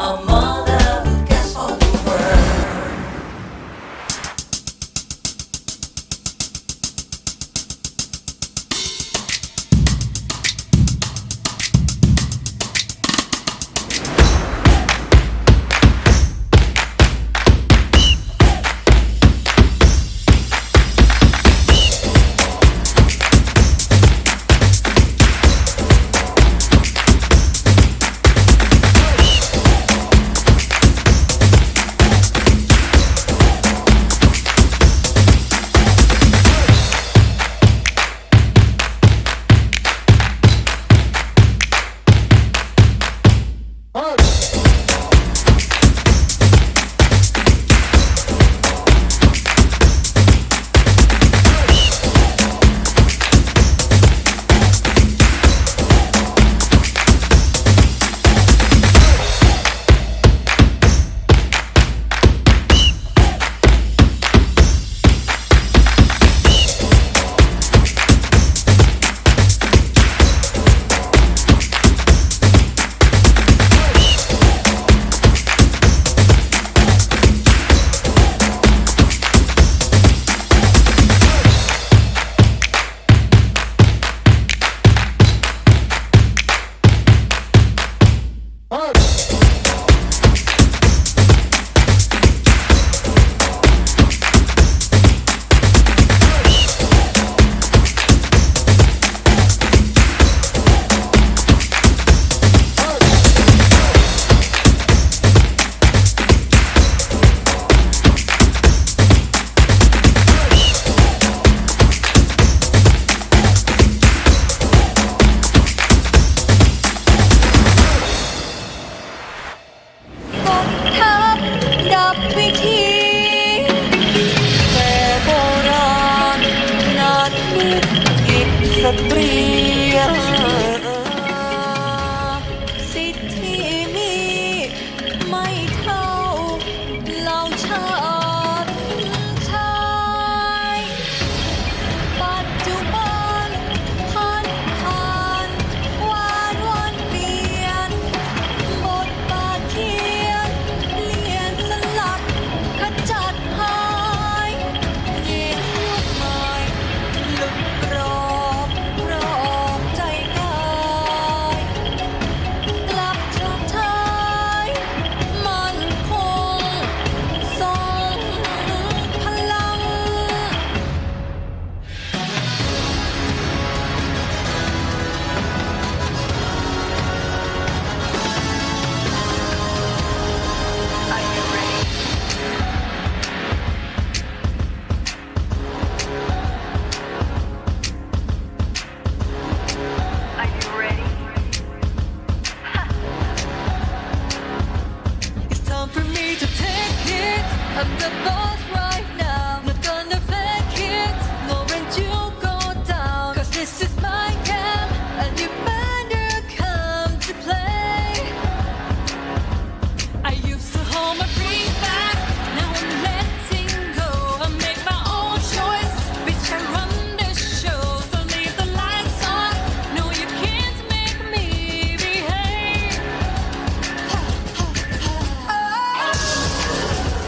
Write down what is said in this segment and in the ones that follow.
a mother who cares for the world.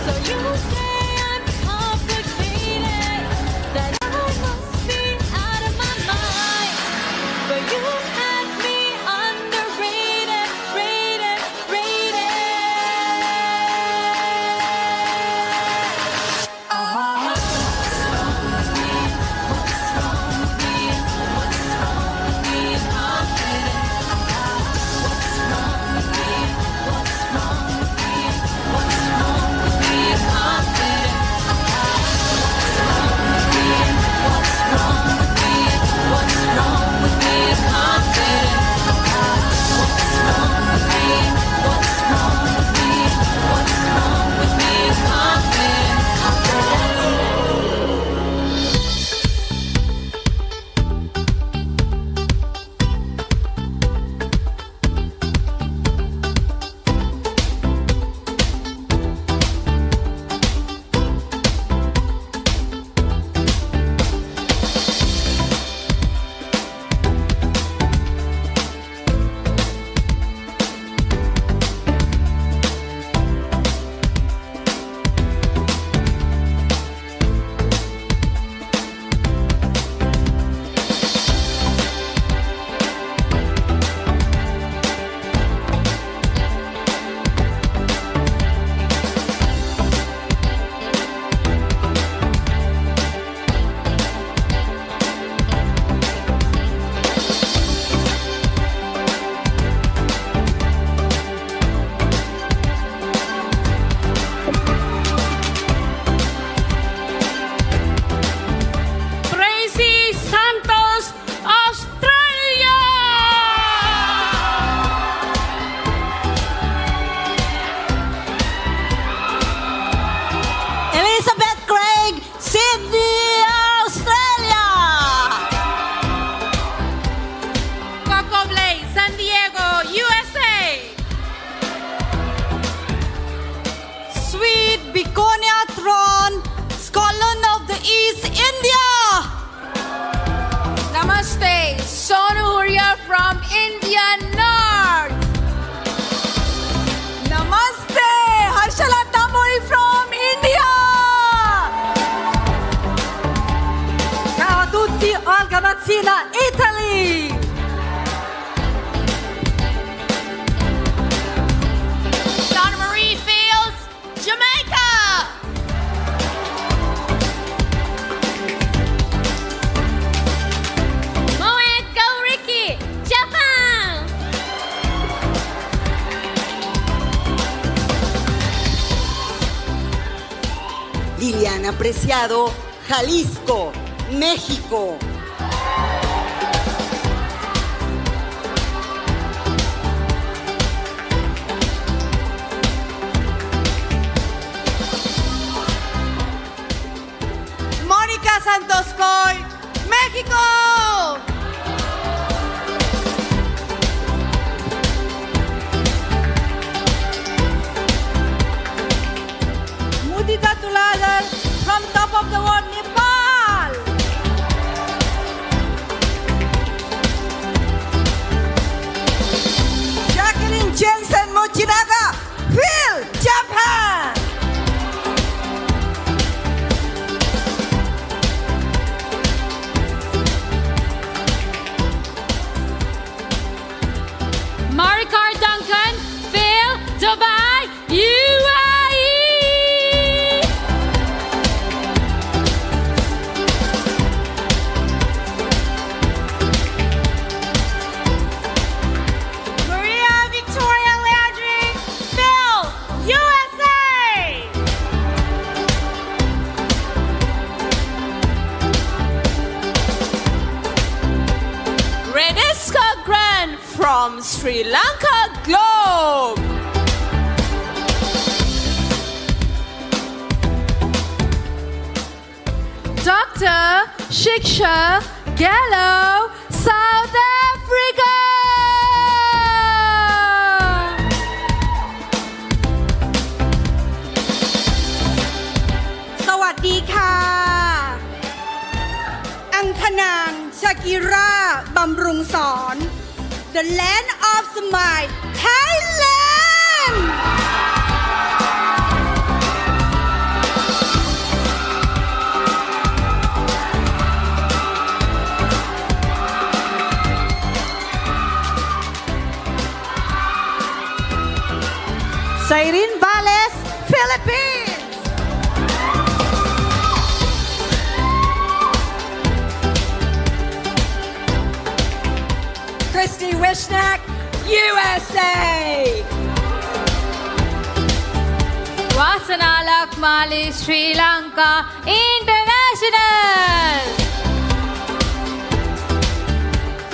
So you say India. Namaste, Sonu Huria from India North. Namaste, Harshalata Mori from India. Ciao a tutti, Olga Mazzina, Italy. Donna Marie Fields, Jamaica. Moeko Ricky, Japan. Liliana Preciado, Jalisco, México. Mónica Santos Coy, México. Mudita Tuladar from top of the world, Nepal. Jacqueline Jensen Mochinaga, Phil, Japan. Maricar Duncan, Phil, Dubai, UAE. Maria Victoria Landry, Phil, USA. Reneska Grant from Sri Lanka Globe. Dr. Shiksha Gallo, South Africa. สวัสดีค่ะ อังคณางชากิราบำรุงสอน The Land of Smile Thailand Sairin Bales, Philippines. Christy Wishnak, USA. Wasana Lakmali, Sri Lanka International.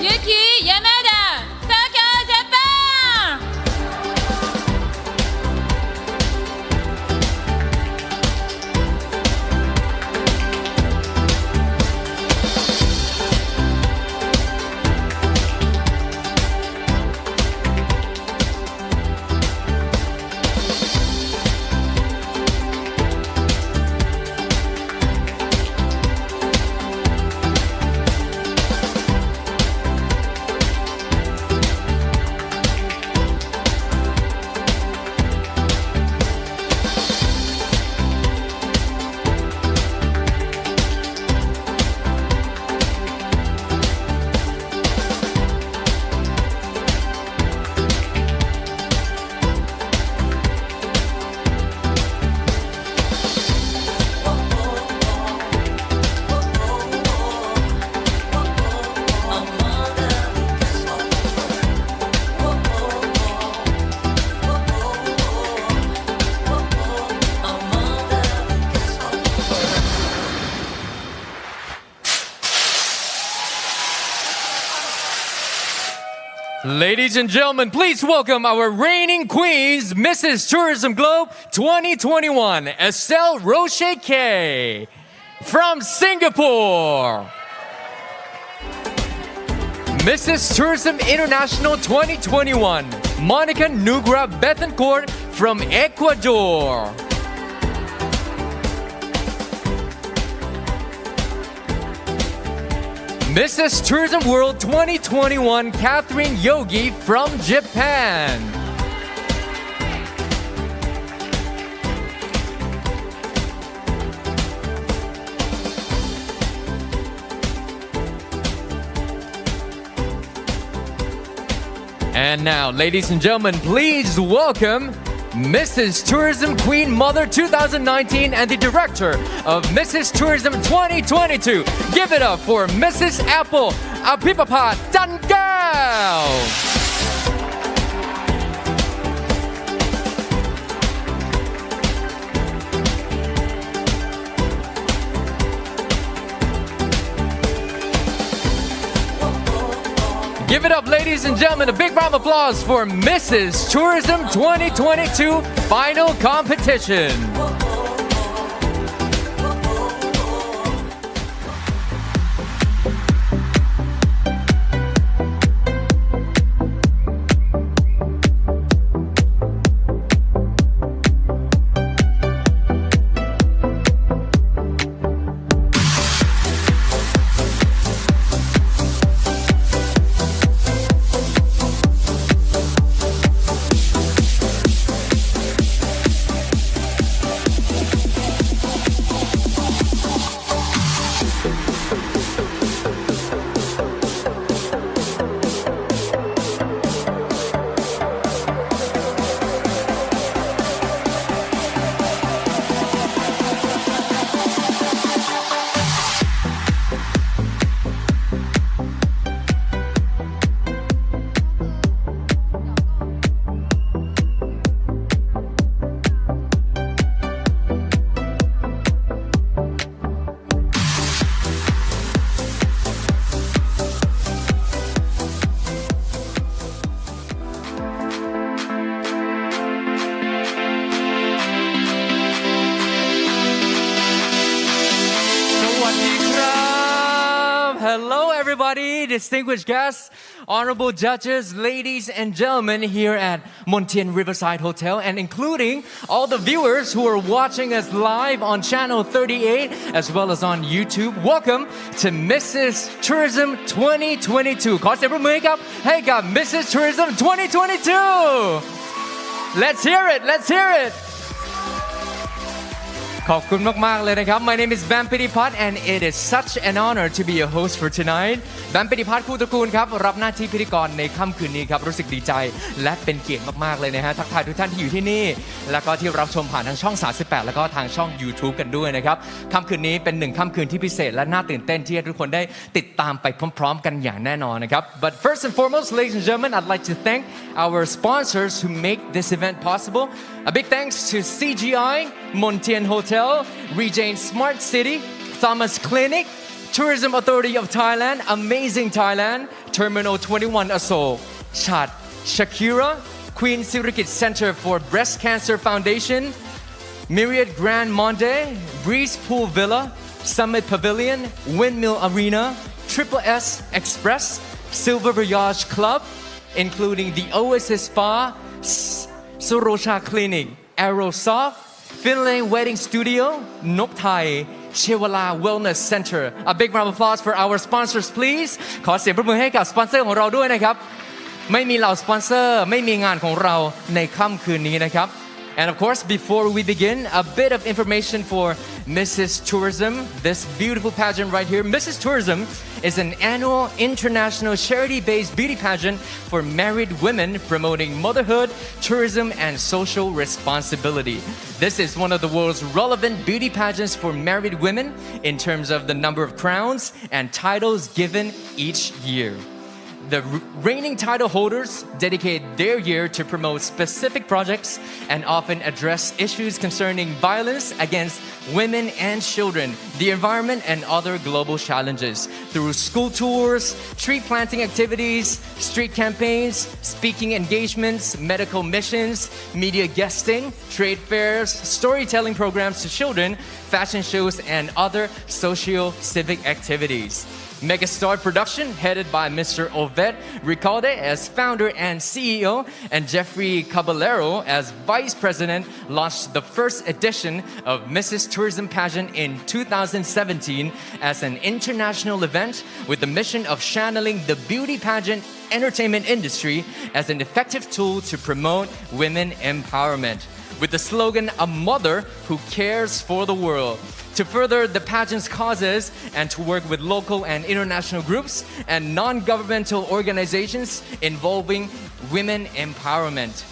Yuki Yamada, Tokyo, Japan. Ladies and gentlemen, please welcome our reigning queens, Mrs. Tourism Globe 2021, Estelle Roche K. From Singapore. Mrs. Tourism International 2021, Monica Nugra Bethencourt from Ecuador. Mrs. Tourism World 2021, Catherine Yogi from Japan. And now, ladies and gentlemen, please welcome Mrs. Tourism Queen Mother 2019 and the Director of Mrs. Tourism 2022. Give it up for Mrs. Apple Apipapat Tangao. Give it up, ladies and gentlemen, a big round of applause for Mrs. Tourism 2022 Final Competition. Hello, everybody, distinguished guests, honorable judges, ladies and gentlemen here at Montien Riverside Hotel, and including all the viewers who are watching us live on channel 38 as well as on YouTube. Welcome to Mrs. Tourism 2022. ขอเสียงปรบมือให้กับ Mrs. Tourism 2022. Let's hear it. Let's hear it. ขอบคุณมากๆเลยนะครับ My name is Bam Pitipat and it is such an honor to be your host for tonight. Bam Pitipat คู่ตระกูลครับรับหน้าที่พิธีกรในค่ำคืนนี้ครับรู้สึกดีใจและเป็นเกียรติมากๆเลยนะฮะทักทายทุกท่านที่อยู่ที่นี่แล้วก็ที่รับชมผ่านทางช่อง38แล้วก็ทางช่อง YouTube กันด้วยนะครับค่ำคืนนี้เป็น1ค่ำคืนที่พิเศษและน่าตื่นเต้นที่ทุกคนได้ติดตามไปพร้อมๆกันอย่างแน่นอนนะครับ But first and foremost, ladies and gentlemen, I'd like to thank our sponsors who make this event possible. A big thanks to CGI, Montien Hotel, Regain Smart City, Thomas Clinic, Tourism Authority of Thailand, Amazing Thailand, Terminal 21 Asol, Chat, Shakira, Queen Sirikit Center for Breast Cancer Foundation, Myriad Grand Monde, Breeze Pool Villa, Summit Pavilion, Windmill Arena, Triple S Express, Silver Voyage Club, including the Oasis Spa, Surosha Clinic, Aerosoft, Finland Wedding Studio, Nok Thai, Chewala Wellness Center. A big round of applause for our sponsors, please. ขอเสียงปรบมือให้กับสปอนเซอร์ของเราด้วยนะครับไม่มีเหล่าสปอนเซอร์ไม่มีงานของเราในค่ำคืนนี้นะครับ And of course, before we begin, a bit of information for Mrs. Tourism, this beautiful pageant right here. Mrs. Tourism is an annual international charity-based beauty pageant for married women promoting motherhood, tourism, and social responsibility. This is one of the world's relevant beauty pageants for married women in terms of the number of crowns and titles given each year. The reigning title holders dedicate their year to promote specific projects and often address issues concerning violence against women and children, the environment, and other global challenges through school tours, tree planting activities, street campaigns, speaking engagements, medical missions, media guesting, trade fairs, storytelling programs to children, fashion shows, and other socio-civic activities. Megastar Production, headed by Mr. Oved Ricalde as founder and CEO, and Jeffrey Caballero as vice president, launched the first edition of Mrs. Tourism Pageant in 2017 as an international event with the mission of channeling the beauty pageant entertainment industry as an effective tool to promote women empowerment. With the slogan, "A mother who cares for the world," to further the pageant's causes and to work with local and international groups and non-governmental organizations involving women empowerment.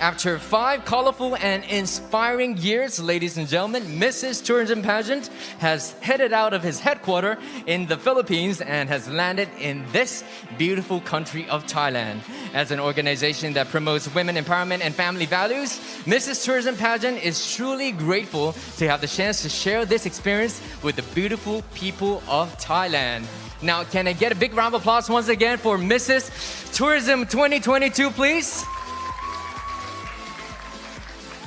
After 5 colorful and inspiring years, ladies and gentlemen, Mrs. Tourism Pageant has headed out of his headquarters in the Philippines and has landed in this beautiful country of Thailand. As an organization that promotes women empowerment and family values, Mrs. Tourism Pageant is truly grateful to have the chance to share this experience with the beautiful people of Thailand. Now, can I get a big round of applause once again for Mrs. Tourism 2022, please?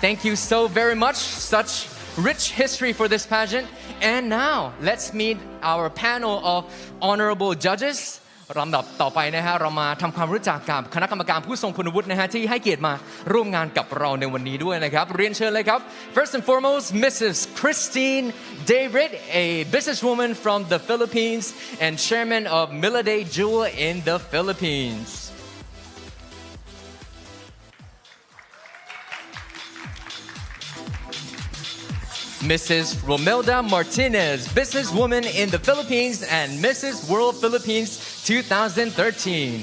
Thank you so very much. Such rich history for this pageant. And now, let's meet our panel of honorable judges. ลำดับต่อไปนะฮะเรามาทำความรู้จักกับคณะกรรมการผู้ทรงคุณวุฒินะฮะที่ให้เกียรติมาร่วมงานกับเราในวันนี้ด้วยนะครับเรียนเชิญเลยครับ First and foremost, Mrs. Christine David, a businesswoman from the Philippines and chairman of Milade Jewel in the Philippines. Mrs. Romelda Martinez, businesswoman in the Philippines and Mrs. World Philippines 2013.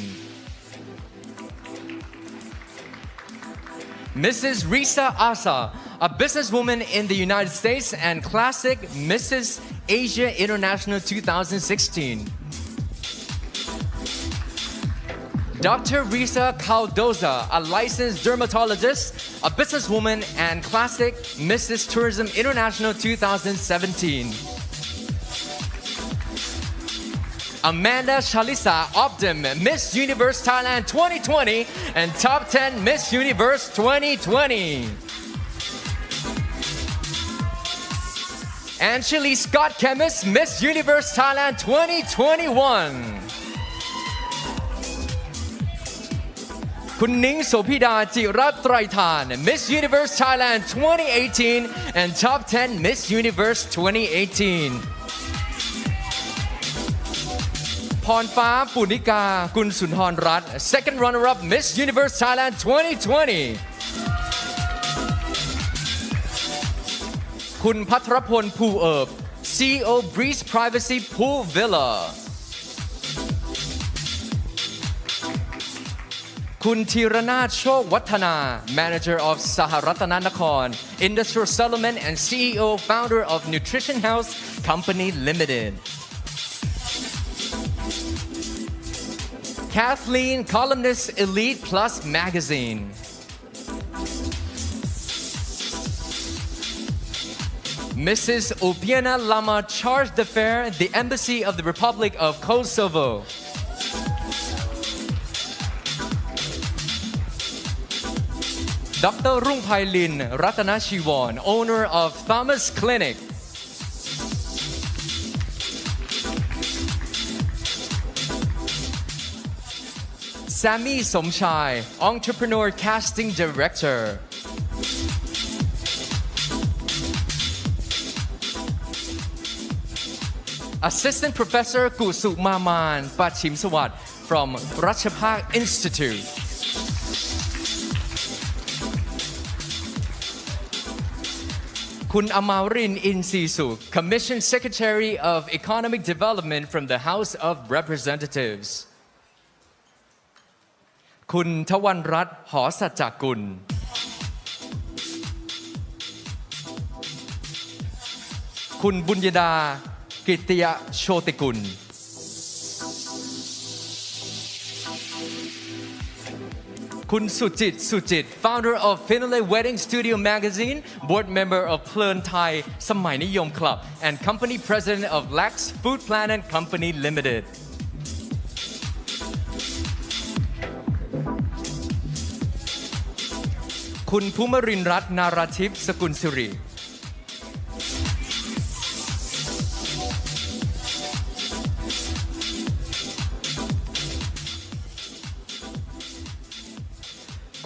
Mrs. Risa Asa, a businesswoman in the United States and classic Mrs. Asia International 2016. Dr. Risa Caldoza, a licensed dermatologist, a businesswoman, and classic Mrs. Tourism International 2017. Amanda Shalisa Optim, Miss Universe Thailand 2020 and Top 10 Miss Universe 2020. Angeli Scott Chemist, Miss Universe Thailand 2021. คุณนิ้งโสภิดาจิรัตน์ไตรธาน Miss Universe Thailand 2018 and Top 10 Miss Universe 2018 พรฟ้าปุณิกากุลสุนทรรัตน์ Second runner-up Miss Universe Thailand 2020 คุณพัทรพลภูเอิบ CEO Breeze Privacy Pool Villaคุณธีรนาถโชควัฒนา Manager of สหรัฐนคร Industrial Settlement and CEO Founder of Nutrition House Company Limited. Kathleen, columnist Elite Plus Magazine. Mrs. Obiena Lama, Charge d'Affaires, the Embassy of the Republic of Kosovo. Dr. Rung Pai Lin Ratana Shiwon, owner of Thomas Clinic. Sammy Somchai, entrepreneur casting director. Assistant Professor Kusu Maman Pachim Sawat from Ratchapak Institute. Kun Amarin Insisu, Commission Secretary of Economic Development from the House of Representatives. คุณทวันรัตน์หอสัจจกุล คุณบุญยดากิตติยโชติกุล คุณสุจิต Founder of Finlay Wedding Studio Magazine, Board Member of เพลินไทยสมัยนิยม Club and Company President of Lax Food Planet Company Limited. คุณภูมิรินทร์รัตน์นาราทิพย์สกุลสิริ ค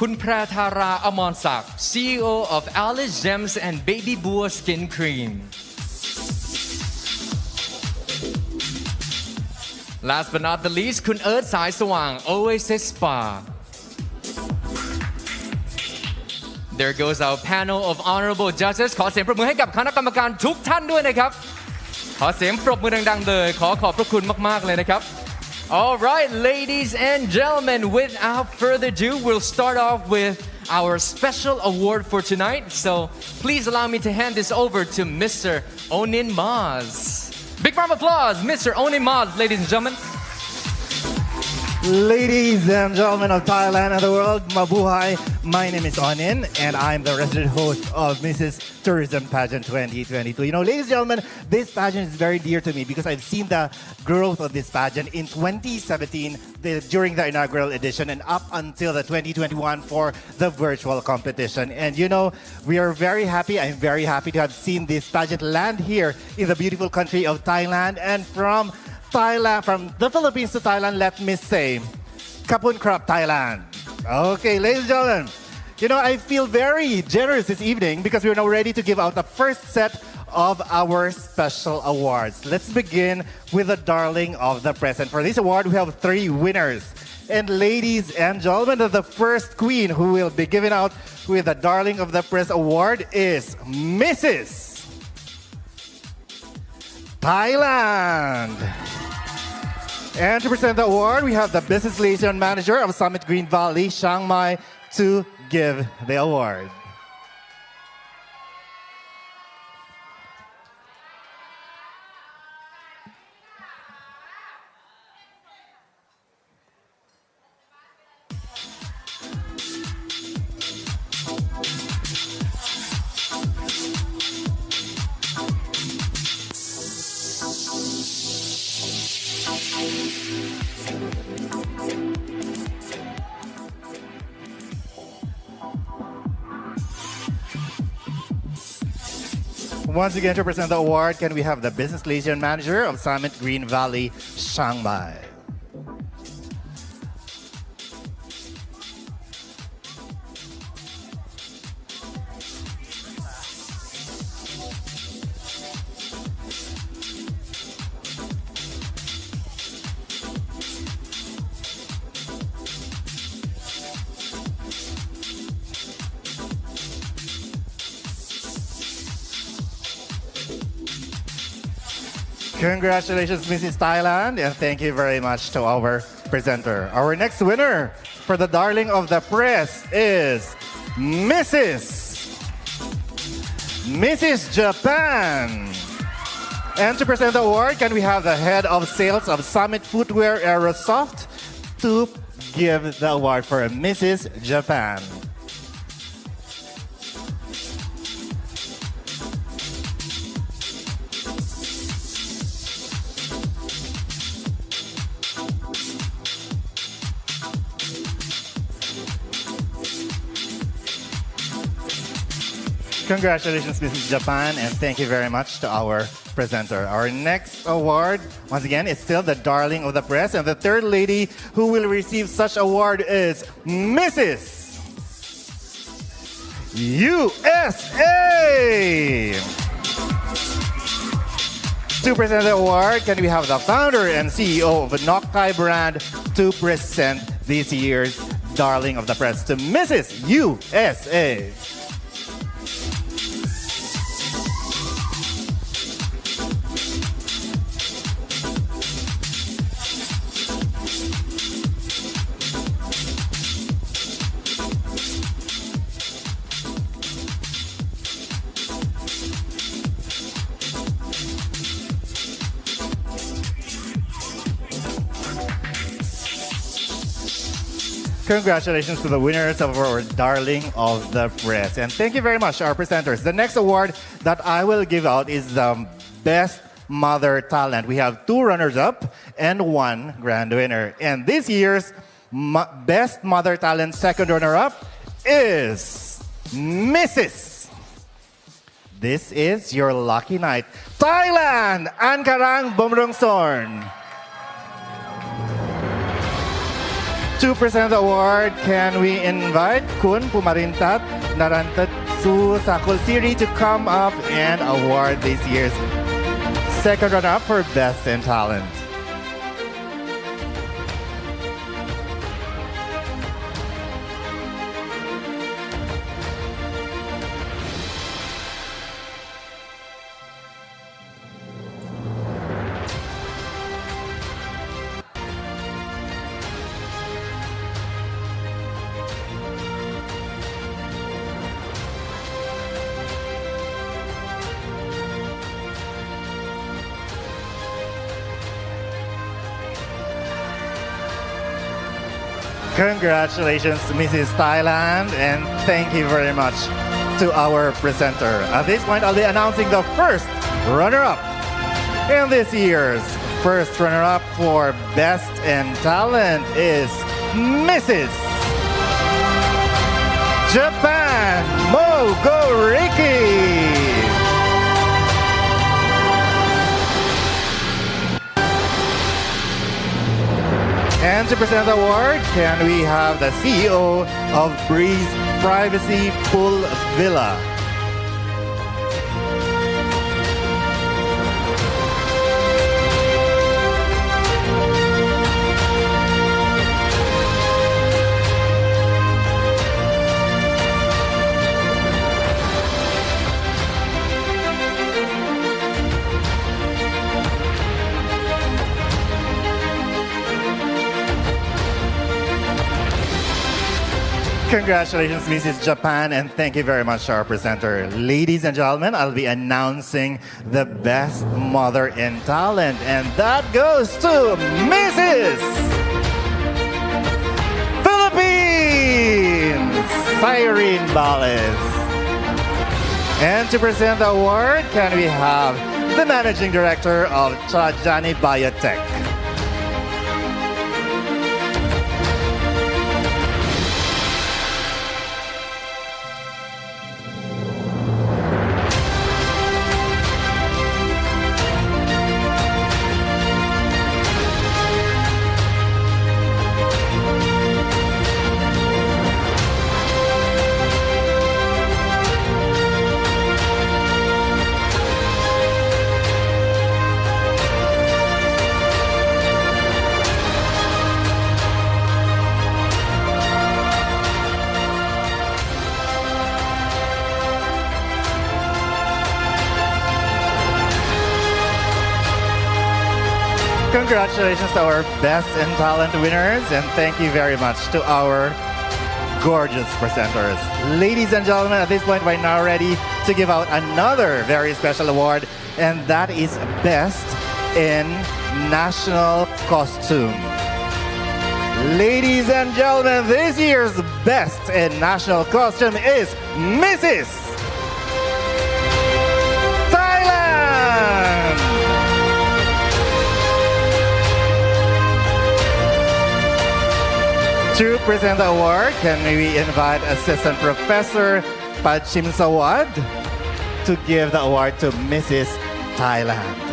คุณแพรธาราอมรศักดิ์ CEO of Alice Gems and Baby Bua Skin Cream Last but not the least คุณเอิร์ธสายสว่าง Oasis Spa There goes our panel of honorable judges ขอเสียงปรบมือให้กับคณะกรรมการทุกท่านด้วยนะครับขอเสียงปรบมือดังๆเลยขอขอบพระคุณมากๆเลยนะครับ All right ladies and gentlemen without further ado we'll start off with our special award for tonight so please allow me to hand this over to Mr. Onin Maz Big round of applause Mr. Onin Maz ladies and gentlemen Ladies and gentlemen of Thailand and the world, Mabuhay. My name is Onin, and I'm the resident host of Mrs. Tourism Pageant 2022. You know, ladies and gentlemen, this pageant is very dear to me because I've seen the growth of this pageant in 2017 during the inaugural edition and up until the 2021 for the virtual competition. And you know, we are very happy. I'm very happy to have seen this pageant land here in the beautiful country of Thailand and from the Philippines to Thailand, let me say, Kapun Krap, Thailand. Okay, ladies and gentlemen, you know, I feel very generous this evening because we're now ready to give out the first set of our special awards. Let's begin with the darling of the press. And for this award, we have 3 winners. And ladies and gentlemen, the first queen who will be given out with the darling of the press award is Mrs. Thailand. And to present the award, we have the Business Liaison Manager of Summit Green Valley, Chiang Mai, to give the award. Once again, to present the award, can we have the Business Liaison Manager of Summit Green Valley, Chiang Mai. Congratulations, Mrs. Thailand, and thank you very much to our presenter. Our next winner for the darling of the press is Mrs. Japan. And to present the award, can we have the head of sales of Summit Footwear Aerosoft to give the award for Mrs. Japan. Congratulations, Mrs. Japan, and thank you very much to our presenter. Our next award, once again, is still the darling of the press, and the third lady who will receive such award is Mrs. USA! To present the award, can we have the founder and CEO of the Nokkai brand to present this year's darling of the press to Mrs. USA. Congratulations to the winners of our Darling of the Press. And thank you very much, our presenters. The next award that I will give out is the Best Mother Talent. We have 2 runners-up and 1 grand winner. And this year's Best Mother Talent second runner-up is Mrs. This is your lucky night. Thailand! Ankarang Bumrungsorn. To present the award, can we invite Kun Pumarintat Narantatsu Sakul Siri to come up and award this year's second runner-up for Best in Talent. Congratulations, Mrs. Thailand, and thank you very much to our presenter. At this point, I'll be announcing the first runner-up. And this year's first runner-up for Best in Talent is Mrs. Japan Mogoriki. And to present the award, can we have the CEO of Breeze Privacy Pool Villa? Congratulations, Mrs. Japan, and thank you very much to our presenter. Ladies and gentlemen, I'll be announcing the best mother in talent, and that goes to Mrs. Philippines, Cyrene Bales. And to present the award, can we have the Managing Director of Trajani Biotech. Congratulations to our Best in Talent winners, and thank you very much to our gorgeous presenters. Ladies and gentlemen, at this point, we're now ready to give out another very special award, and that is Best in National Costume. Ladies and gentlemen, this year's Best in National Costume is Mrs. Thailand! To present the award, can we invite Assistant Professor Pachim Sawad to give the award to Mrs. Thailand.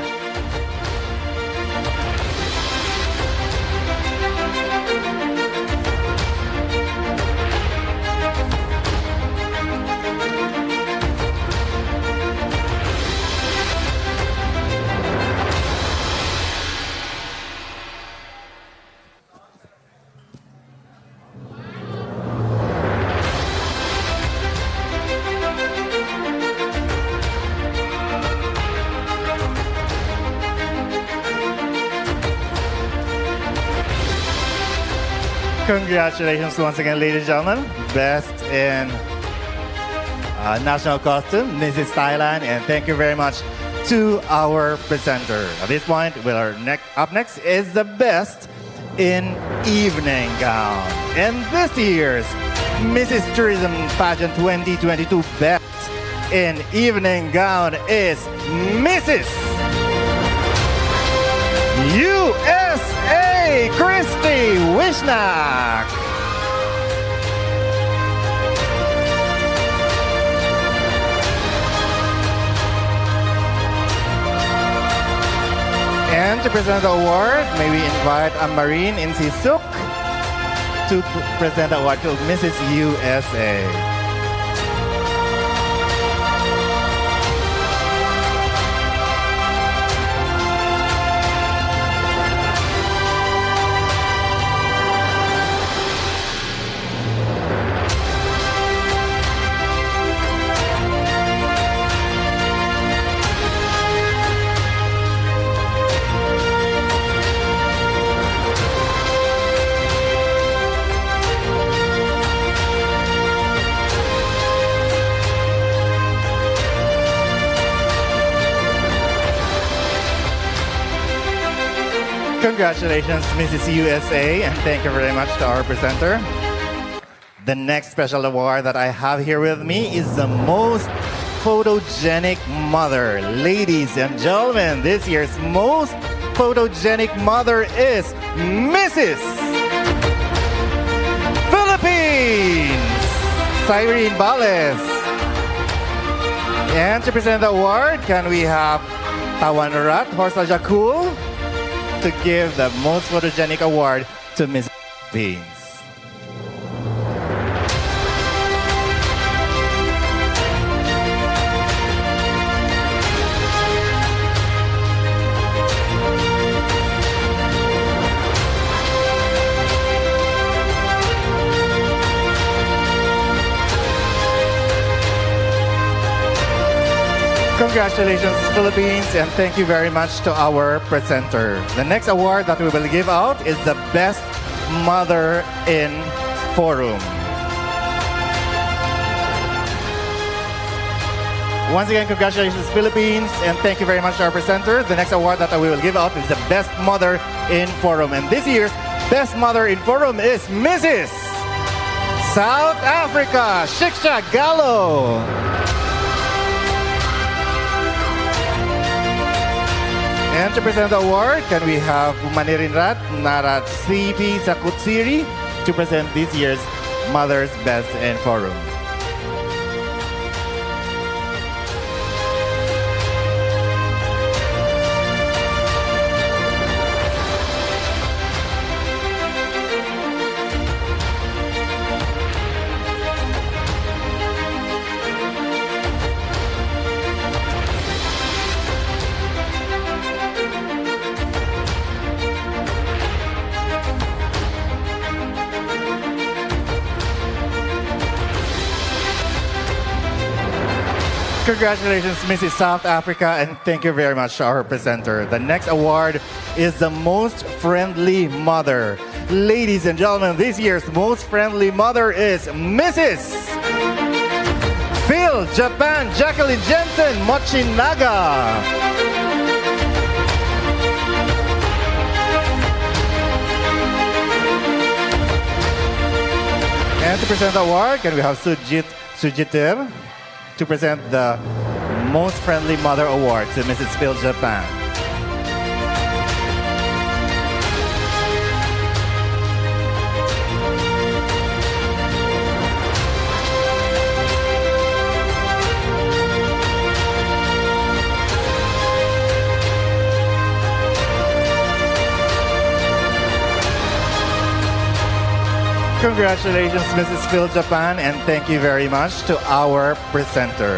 Congratulations once again, ladies and gentlemen. Best in National Costume, Mrs. Thailand, and thank you very much to our presenter. At this point, up next is the Best in Evening Gown. And this year's Mrs. Tourism Pageant 2022 Best in Evening Gown is Mrs. USA Christy Wishnak. And to present the award, may we invite Marine Insisuk to present the award to Mrs. USA. Congratulations, Mrs. USA, and thank you very much to our presenter. The next special award that I have here with me is the most photogenic mother. Ladies and gentlemen, this year's most photogenic mother is Mrs. Philippines, Cyrene Bales. And to present the award, can we have Tawan Rat Horsa Jakul to give the most photogenic award to Miss Philippines. Congratulations, Philippines, and thank you very much to our presenter. The next award that we will give out is the Best Mother in Forum. Once again, congratulations, Philippines, and thank you very much to our presenter. The next award that we will give out is the Best Mother in Forum. And this year's Best Mother in Forum is Mrs. South Africa, Shiksha Gallo. And to present the award, can we have Manirinrat Narat CP Sakutsiri to present this year's Mother's Best in Forum. Congratulations, Mrs. South Africa, and thank you very much to our presenter. The next award is the Most Friendly Mother. Ladies and gentlemen, this year's Most Friendly Mother is Mrs. Phil Japan Jacqueline Jensen Mochinaga. And to present the award, can we have Sujitir to present the Most Friendly Mother Award to Mrs. Phil Japan. Congratulations, Mrs. Phil Japan, and thank you very much to our presenter.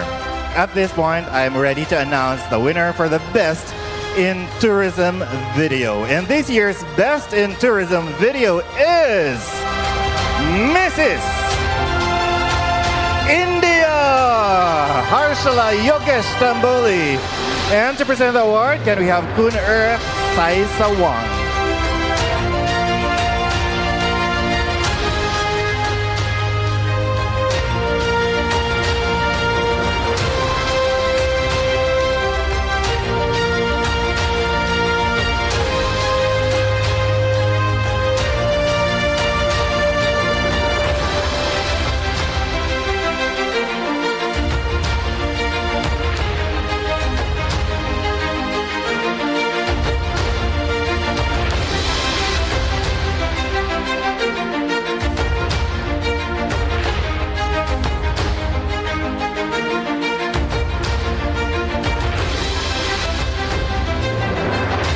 At this point, I'm ready to announce the winner for the Best in Tourism Video. And this year's Best in Tourism Video is Mrs. India Harshala Yogesh Tamboli. And to present the award, can we have Kun Sai Sawang.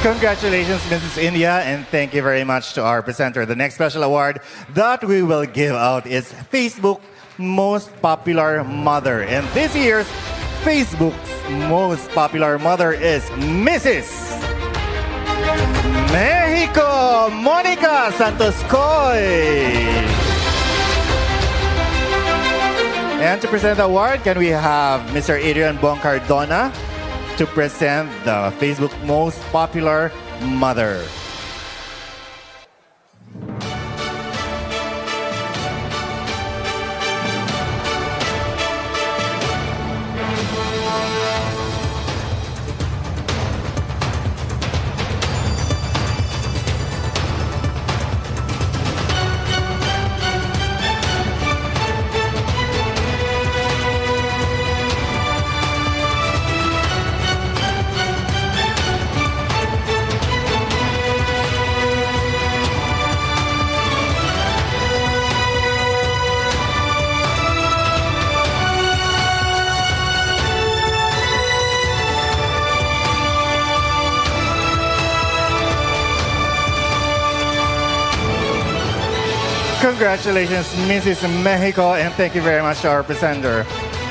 Congratulations, Mrs. India, and thank you very much to our presenter. The next special award that we will give out is Facebook Most Popular Mother. And this year's Facebook's Most Popular Mother is Mrs. Mexico, Monica Santos Coy. And to present the award, can we have Mr. Adrian Boncardona to present the Facebook Most Popular Mother. Congratulations, Mrs. Mexico, and thank you very much to our presenter.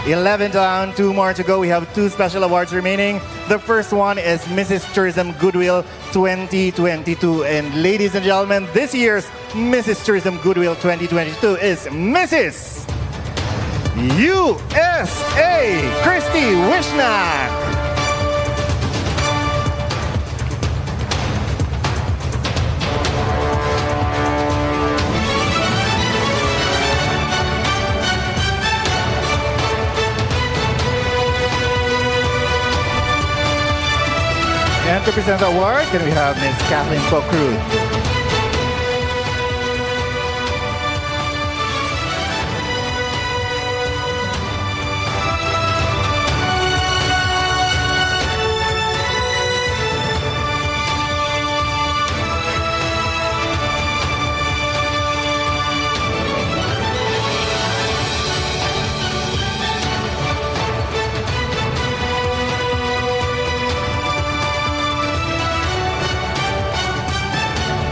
11 down, 2 more to go. We have 2 special awards remaining. The first one is Mrs. Tourism Goodwill 2022. And ladies and gentlemen, this year's Mrs. Tourism Goodwill 2022 is Mrs. USA Christy Wishnak. And to present the award, can we have Ms. Kathleen Pocruz.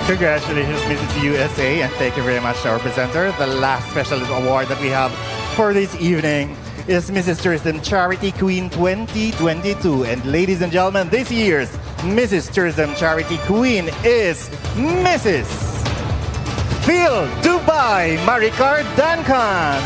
Congratulations, Mrs. USA, and thank you very much to our presenter. The last special award that we have for this evening is Mrs. Tourism Charity Queen 2022. And ladies and gentlemen, this year's Mrs. Tourism Charity Queen is Mrs. Phil Dubai Maricar Duncan.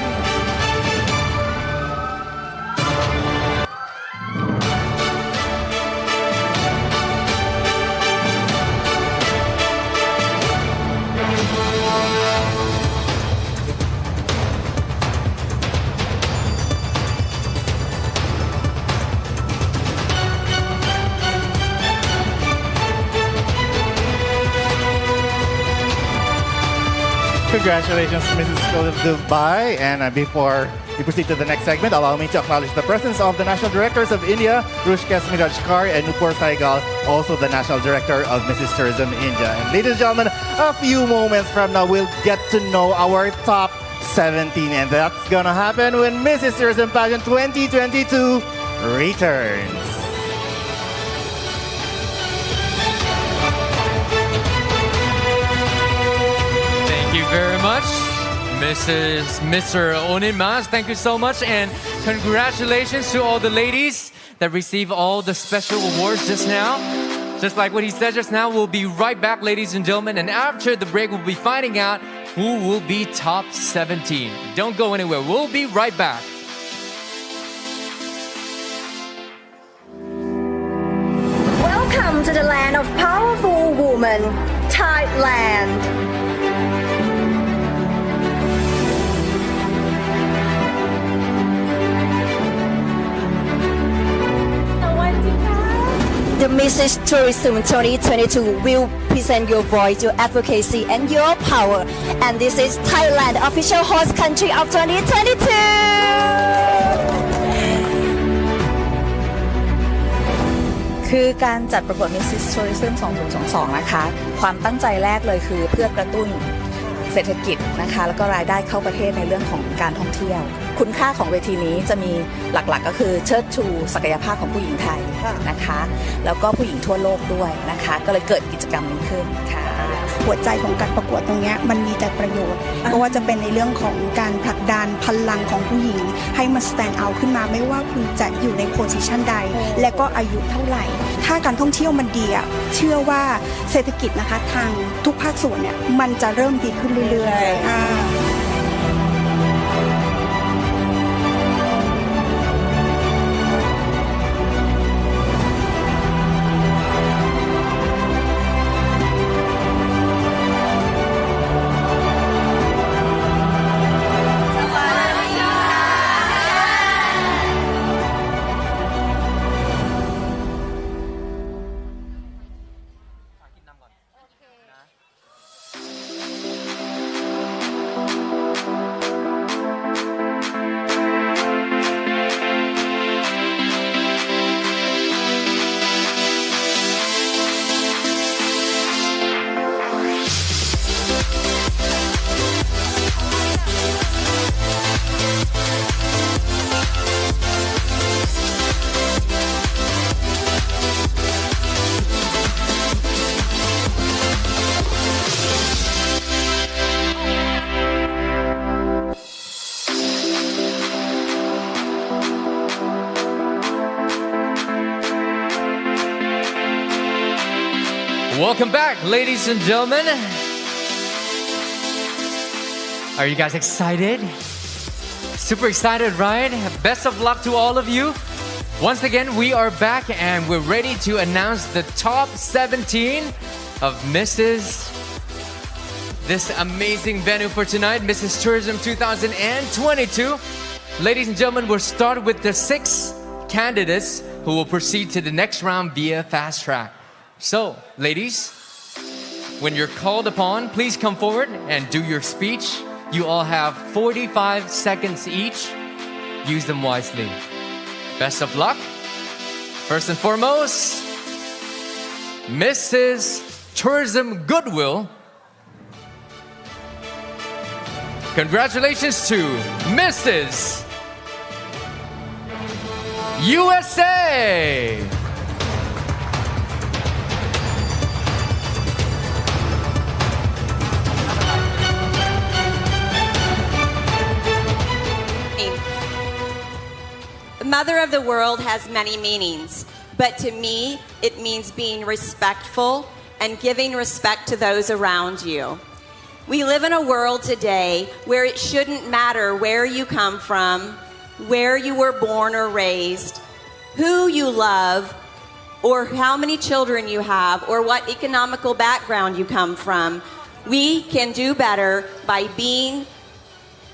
Congratulations, Mrs. Philip Dubai. And before we proceed to the next segment, allow me to acknowledge the presence of the National Directors of India, Rushkesh Mirajkar and Nupur Saigal, also the National Director of Mrs. Tourism India. And ladies and gentlemen, a few moments from now, we'll get to know our top 17. And that's gonna happen when Mrs. Tourism Pageant 2022 returns. Very much, Mr. Onin Mas. Thank you so much, and congratulations to all the ladies that received all the special awards just now. Just like what he said just now, we'll be right back, ladies and gentlemen, and after the break, we'll be finding out who will be top 17. Don't go anywhere. We'll be right back. Welcome to the land of powerful women, Thailand. The Mrs. Tourism 2022 will present your voice, your advocacy, and your power. And this is Thailand, official host country of 2022. คือการจัดประกวด Mrs. Tourism 2022 นะคะความตั้งใจแรกเลยคือเพื่อกระตุ้นเศรษฐกิจนะคะแล้วก็รายได้เข้าประเทศในเรื่องของการท่องเที่ยวค คุณค่าของเวทีนี้จะมีหลักๆก็คือเชิดชูศักยภาพของผู้หญิงไทยนะคะ แล้วก็ผู้หญิงทั่วโลกด้วยนะคะ ก็เลยเกิดกิจกรรมนี้ขึ้นค่ะ หัวใจของการประกวดตรงเนี้ยมันมีแต่ประโยชน์เพราะว่าจะเป็นในเรื่องของการผลักดันพลังของผู้หญิง ให้มัน stand out ขึ้นมาไม่ว่าคุณจะอยู่ในโพสิชันใด และก็อายุเท่าไหร่ ถ้าการท่องเที่ยวมันดีอะเชื่อว่าเศรษฐกิจนะคะทางทุกภาคส่วนเนี่ยมันจะเริ่มดีขึ้นเรื่อยๆ Welcome back, ladies and gentlemen. Are you guys excited? Super excited, right? Best of luck to all of you. Once again, we are back and we're ready to announce the top 17 of this amazing venue for tonight, Mrs. Tourism 2022. Ladies and gentlemen, we'll start with the 6 candidates who will proceed to the next round via fast track. So, ladies, when you're called upon, please come forward and do your speech. You all have 45 seconds each. Use them wisely. Best of luck. First and foremost, Mrs. Tourism Goodwill. Congratulations to Mrs. USA. Mother of the world has many meanings, but to me, it means being respectful and giving respect to those around you. We live in a world today where it shouldn't matter where you come from, where you were born or raised, who you love, or how many children you have, or what economical background you come from. We can do better by being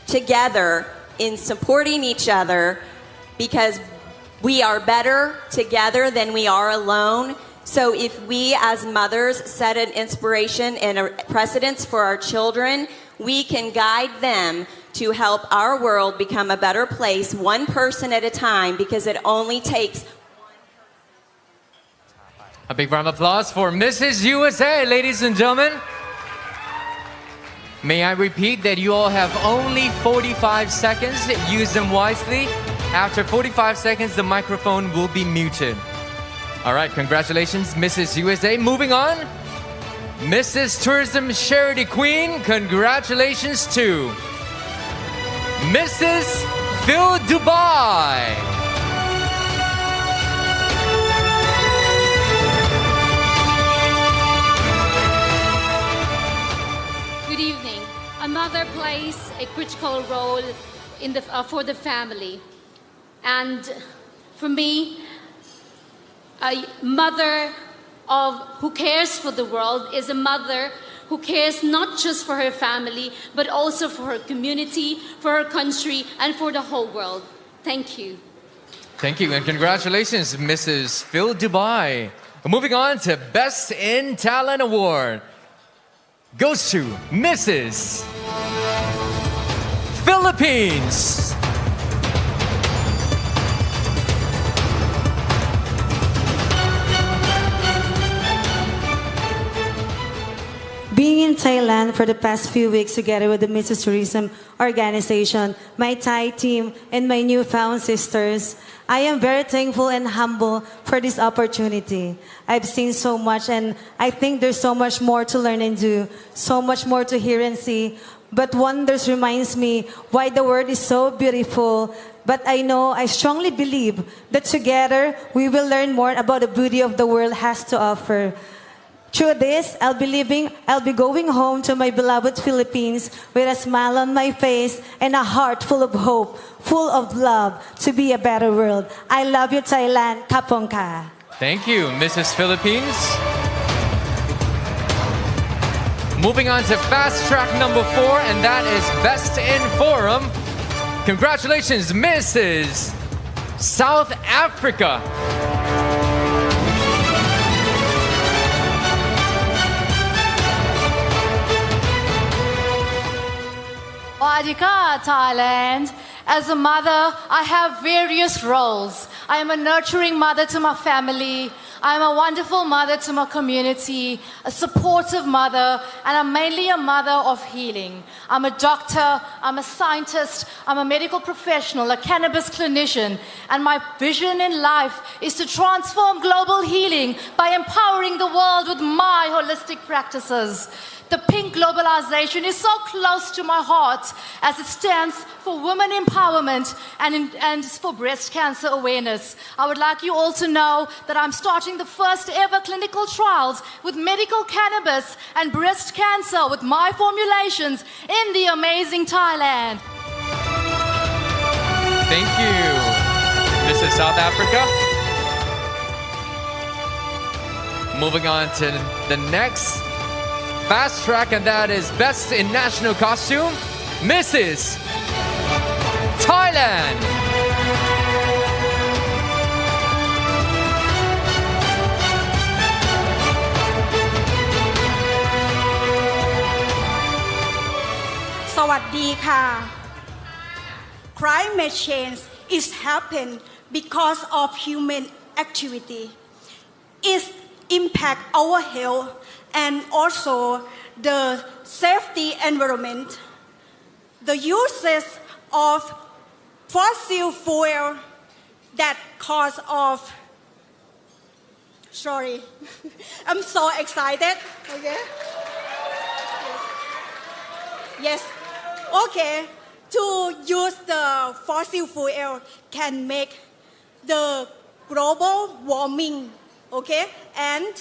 together in supporting each other, because we are better together than we are alone. So if we as mothers set an inspiration and a precedence for our children, we can guide them to help our world become a better place, one person at a time, because it only takes a big round of applause for Mrs. USA, ladies and gentlemen. May I repeat that you all have only 45 seconds. Use them wisely. After 45 seconds, the microphone will be muted. All right, congratulations, Mrs. USA. Moving on, Mrs. Tourism Charity Queen. Congratulations to Mrs. Phil Dubai. Good evening. A mother plays a critical role in for the family. And for me, a mother who cares for the world is a mother who cares not just for her family, but also for her community, for her country, and for the whole world. Thank you. Thank you, and congratulations, Mrs. Phil Dubai. Moving on to Best in Talent Award goes to Mrs. Philippines. Being in Thailand for the past few weeks together with the Mrs. Tourism organization, my Thai team, and my newfound sisters. I am very thankful and humble for this opportunity. I've seen so much and I think there's so much more to learn and do, so much more to hear and see. But wonders reminds me why the world is so beautiful. But I strongly believe that together we will learn more about the beauty of the world has to offer. Through this, I'll be going home to my beloved Philippines with a smile on my face and a heart full of hope, full of love to be a better world. I love you, Thailand. Kapong ka. Thank you, Mrs. Philippines. Moving on to fast track number 4, and that is Best in Forum. Congratulations, Mrs. South Africa. Wadika, Thailand. As a mother, I have various roles. I am a nurturing mother to my family. I'm a wonderful mother to my community, a supportive mother, and I'm mainly a mother of healing. I'm a doctor, I'm a scientist, I'm a medical professional, a cannabis clinician, and my vision in life is to transform global healing by empowering the world with my holistic practices. The pink globalization is so close to my heart as it stands for women empowerment and for breast cancer awareness. I would like you all to know that I'm starting the first ever clinical trials with medical cannabis and breast cancer with my formulations in the amazing Thailand. Thank you, Mrs. South Africa. Moving on to the next fast track, and that is Best in National Costume, Mrs. Thailand. Sawadee ka. Climate change is happening because of human activity. It impacts our health and also the safety environment. The uses of fossil fuel that cause of, sorry, I'm so excited, okay? Yes, okay, to use the fossil fuel can make the global warming, okay? And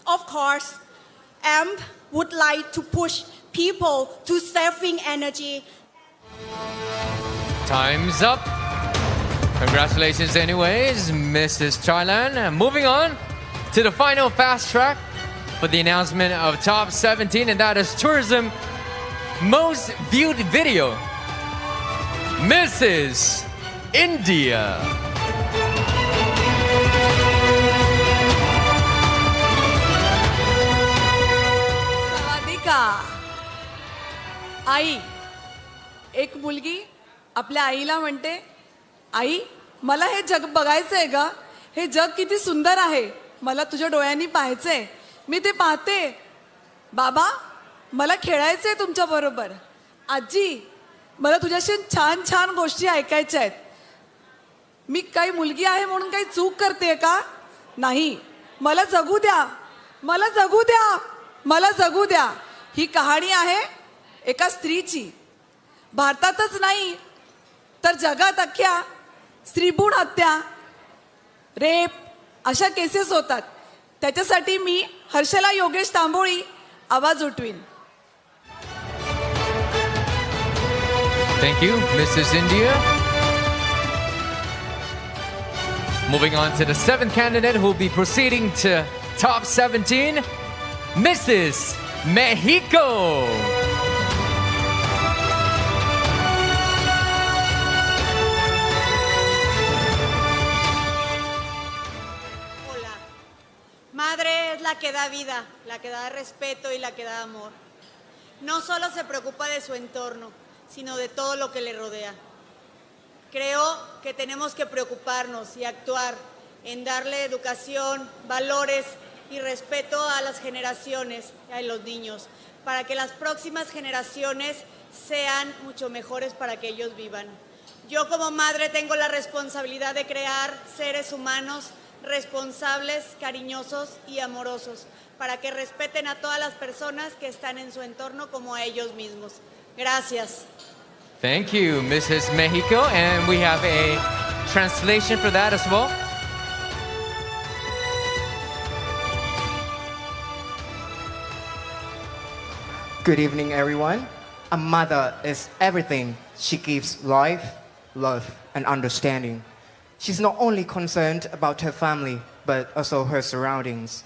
of course, AMP would like to push people to saving energy. Time's up. Congratulations anyways, Mrs. Thailand. And moving on to the final fast track for the announcement of Top 17, and that is Tourism Most Viewed Video, Mrs. India. आई, एक मुलगी आपल्या आईला म्हणते, आई मला हे जग बघायचं आहे ग, हे जग किती सुंदर आहे, मला तुझ्या डोळ्यांनी पाहायचंय, मी ते पाहते. बाबा मला खेळायचंय तुमच्या बरोबर. आजी मला तुझ्याशी छान छान गोष्टी ऐकायच्या आहेत. मी काही मुलगी आहे म्हणून काही चूक करते का? नाही, मला जगू द्या, मला जगू द्या, मला जगू द्या. ही कहाणी आहे एका स्त्रीची. भारतातच नाही तर जगात अख्ख्या स्त्रीभ्रूण हत्या, रेप अशा केसेस होतात. त्याच्यासाठी मी हर्षला योगेश तांबोळी आवाज उठवीन. Thank you, Mrs. India. Moving on to the 7th candidate who will be proceeding to Top 17, Mrs. Mexico. Hola. Madre es la que da vida, la que da respeto y la que da amor. No solo se preocupa de su entorno, sino de todo lo que le rodea. Creo que tenemos que preocuparnos y actuar en darle educación, valores y respeto a las generaciones, a los niños, para que las próximas generaciones sean mucho mejores para que ellos vivan. Yo como madre tengo la responsabilidad de crear seres humanos responsables, cariñosos y amorosos, para que respeten a todas las personas que están en su entorno como a ellos mismos. Gracias. Thank you, Mrs. Mexico. And we have a translation for that as well. Good evening, everyone. A mother is everything. She gives life, love, and understanding. She's not only concerned about her family, but also her surroundings.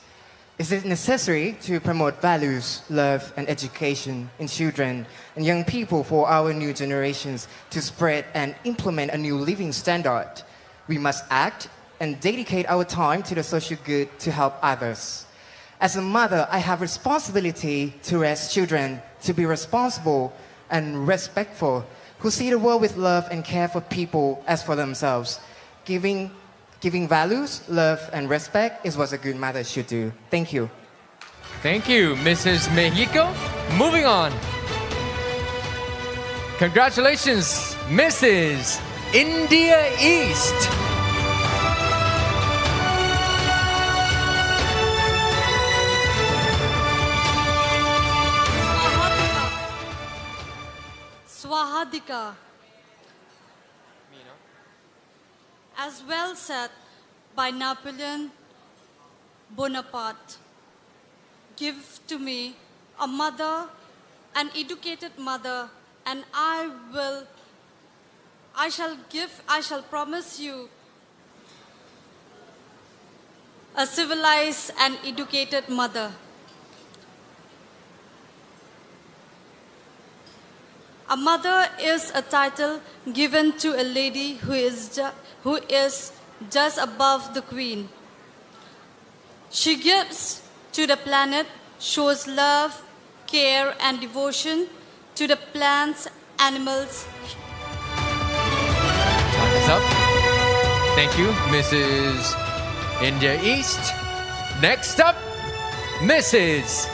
It is necessary to promote values, love, and education in children and young people for our new generations to spread and implement a new living standard. We must act and dedicate our time to the social good to help others. As a mother, I have responsibility to raise children to be responsible and respectful, who see the world with love and care for people as for themselves. Giving values, love, and respect is what a good mother should do. Thank you. Thank you, Mrs. Mexico. Moving on. Congratulations, Mrs. India East. Swahadika. As well said by Napoleon Bonaparte, give to me a mother, an educated mother, and I shall promise you a civilized and educated mother. A mother is a title given to a lady who is just above the queen. She gives to the planet, shows love, care, and devotion to the plants, animals. Time is up. Thank you, Mrs. India East. Next up, Mrs.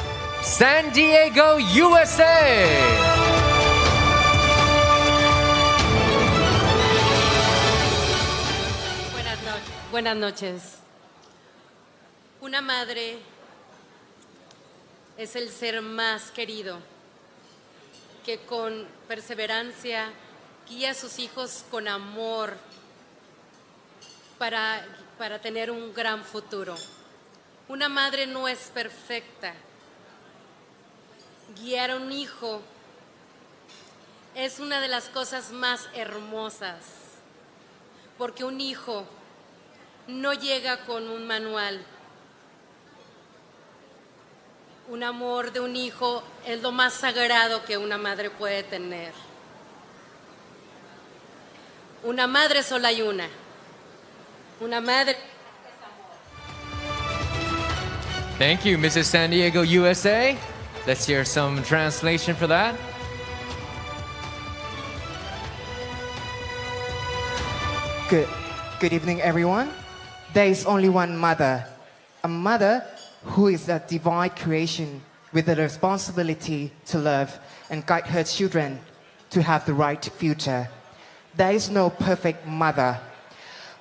San Diego, USA. Buenas noches. Una madre es el ser más querido que con perseverancia guía a sus hijos con amor para tener un gran futuro. Una madre no es perfecta. Guiar a un hijo es una de las cosas más hermosas, porque un hijo no llega con un manual. Un amor de un hijo es lo más sagrado que una madre puede tener. Una madre solo hay una. Una madre. Thank you, Mrs. San Diego, USA. Let's hear some translation for that. Good evening, everyone. There is only one mother, a mother who is a divine creation with the responsibility to love and guide her children to have the right future. There is no perfect mother.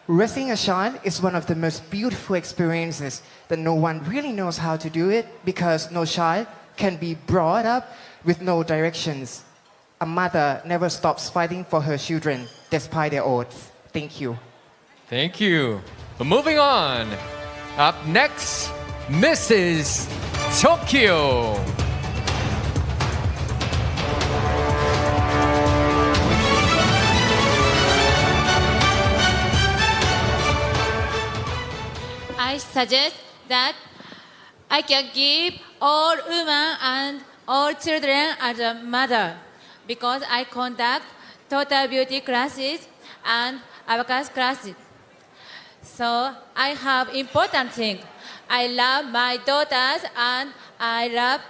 Raising a child is one of the most beautiful experiences that no one really knows how to do it because no child can be brought up with no directions. A mother never stops fighting for her children despite their odds. Thank you. Thank you. Moving on. Up next, Mrs. Tokyo. I suggest that I can give all women and all children as a mother because I conduct total beauty classes and abacus classes. So I have important thing. I love my daughters and I love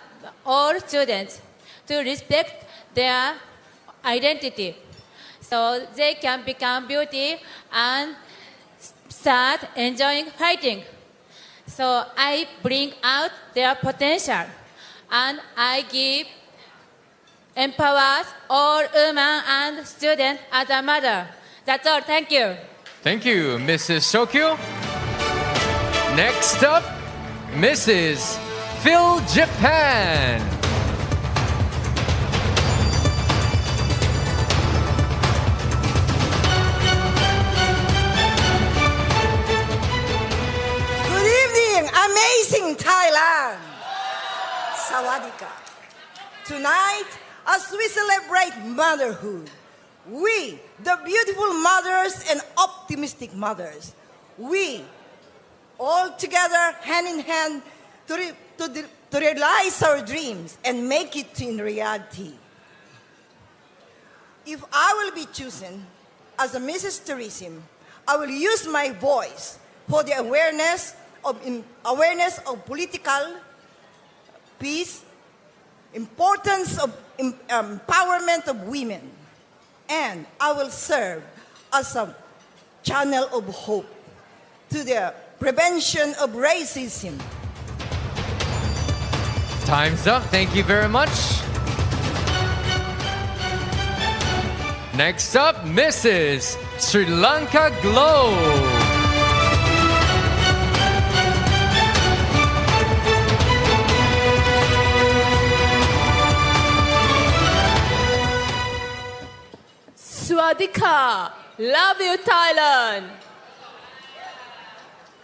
all students to respect their identity so they can become beauty and start enjoying fighting. So I bring out their potential and I give empowers all women and students as a mother. That's all. Thank you. Thank you, Mrs. Sokyu. Next up, Mrs. Phil Japan. Good evening, amazing Thailand. Sawadika. Tonight, as we celebrate motherhood, we, the beautiful mothers and optimistic mothers, we all together, hand in hand, to realize our dreams and make it in reality. If I will be chosen as a Mrs. Tourism, I will use my voice for the awareness of political peace, importance of empowerment of women, and I will serve as a channel of hope to the prevention of racism. Time's up. Thank you very much. Next up, Mrs. Sri Lanka Globe. Swadika, love you Thailand.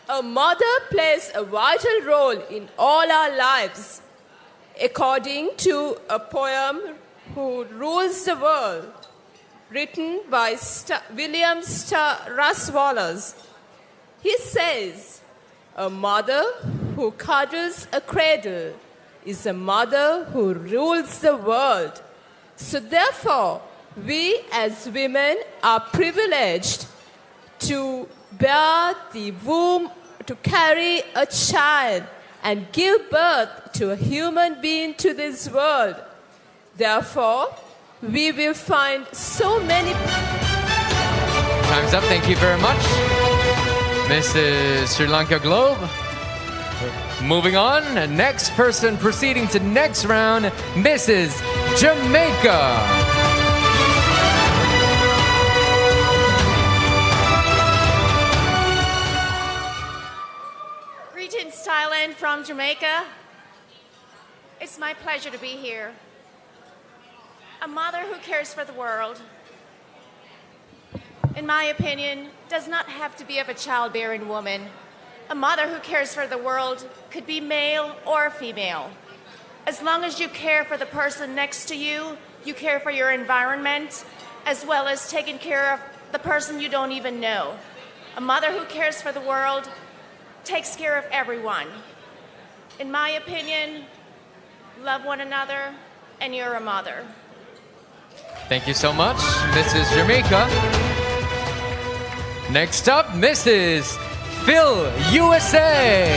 A mother plays a vital role in all our lives. According to a poem, Who Rules the World, written by William Russ Wallace, he says, a mother who cuddles a cradle is a mother who rules the world. So therefore, we as women are privileged to bear the womb, to carry a child and give birth to a human being to this world. Therefore, we will find so many... Time's up. Thank you very much, Mrs. Sri Lanka Globe. Moving on, next person proceeding to next round, Mrs. Jamaica. Greetings, Thailand from Jamaica. It's my pleasure to be here. A mother who cares for the world, in my opinion, does not have to be of a childbearing woman. A mother who cares for the world could be male or female. As long as you care for the person next to you, you care for your environment, as well as taking care of the person you don't even know. A mother who cares for the world takes care of everyone. In my opinion, love one another, and you're a mother. Thank you so much, Mrs. Jamaica. Next up, Mrs. Phil, USA.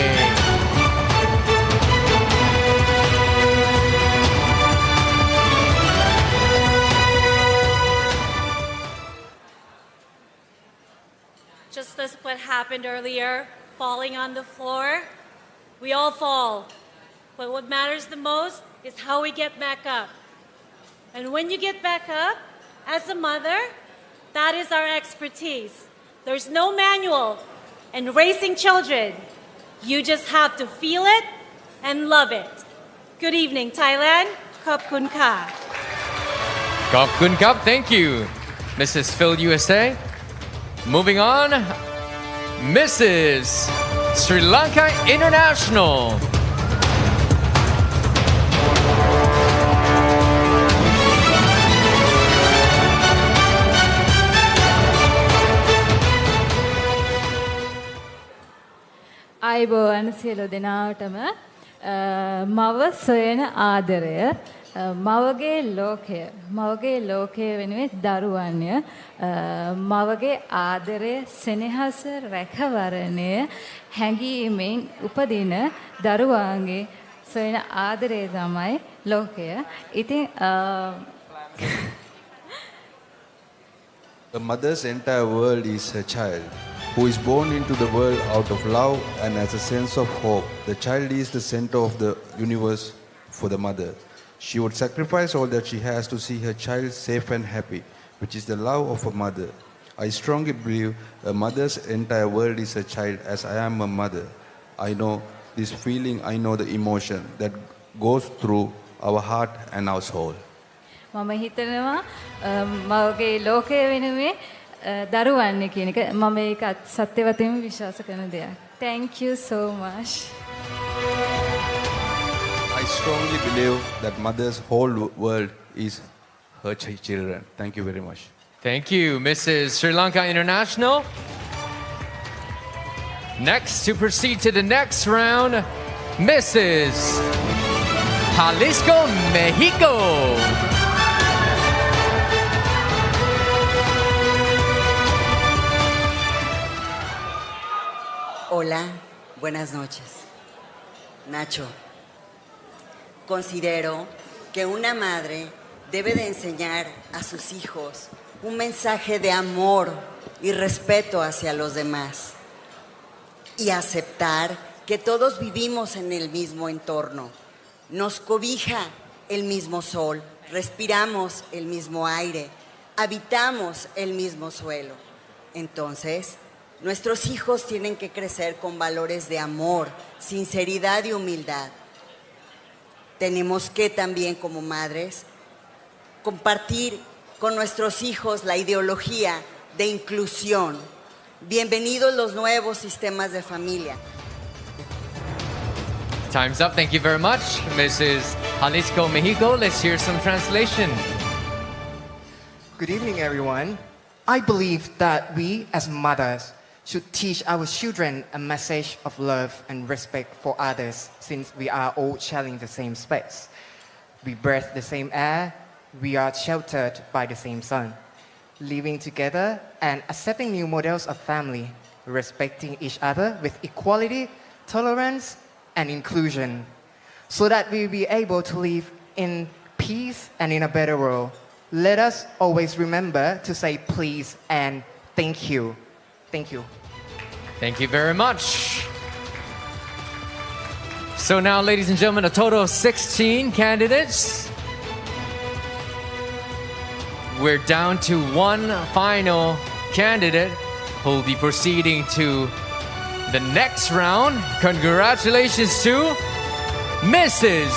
Just as what happened earlier, falling on the floor, we all fall. But what matters the most is how we get back up. And when you get back up, as a mother, that is our expertise. There's no manual. And raising children, you just have to feel it and love it. Good evening, Thailand. Khop kun ka. Khop kun kap. Thank you, Mrs. Phil, USA. Moving on, Mrs. Sri Lanka International. අයිබෝවන් සියලු දෙනාටම මව සොයන ආදරය මවගේ ලෝකය වෙනුවෙන් දරුවන්ය මවගේ ආදරය සෙනෙහස රැකවරණය හැඟීමෙන් උපදින දරුවාගේ සොයන ආදරය තමයි ලෝකය. ඉතින් A mother's entire world is her child. who is born into the world out of love and as a sense of hope. The child is the center of the universe for the mother. She would sacrifice all that she has to see her child safe and happy, which is the love of a mother. I strongly believe a mother's entire world is a child, as I am a mother. I know this feeling, I know the emotion that goes through our heart and our soul. මම හිතනවා මගේ ලෝකය වෙනුවේ දරුවන්නේ කියන එක මම ඒක සත්‍ය වශයෙන්ම විශ්වාස කරන දෙයක්. Thank you so much. I strongly believe that mother's whole world is her children. Thank you very much. Thank you, Mrs. Sri Lanka International. Next, to proceed to the next round, Mrs. Jalisco, Mexico. Hola, buenas noches. Nacho, considero que una madre debe de enseñar a sus hijos un mensaje de amor y respeto hacia los demás y aceptar que todos vivimos en el mismo entorno. Nos cobija el mismo sol, respiramos el mismo aire, habitamos el mismo suelo. Entonces, nuestros hijos tienen que crecer con valores de amor, sinceridad y humildad. Tenemos que también como madres compartir con nuestros hijos la ideología de inclusión. Bienvenidos los nuevos sistemas de familia. Time's up. Thank you very much, Mrs. Jalisco, Mexico. Let's hear some translation. Good evening, everyone. I believe that we as mothers should teach our children a message of love and respect for others, since we are all sharing the same space. We breathe the same air, we are sheltered by the same sun. Living together and accepting new models of family, respecting each other with equality, tolerance, and inclusion, so that we'll be able to live in peace and in a better world. Let us always remember to say please and thank you. Thank you. Thank you very much. So now, ladies and gentlemen, a total of 16 candidates. We're down to one final candidate who will be proceeding to the next round. Congratulations to Mrs.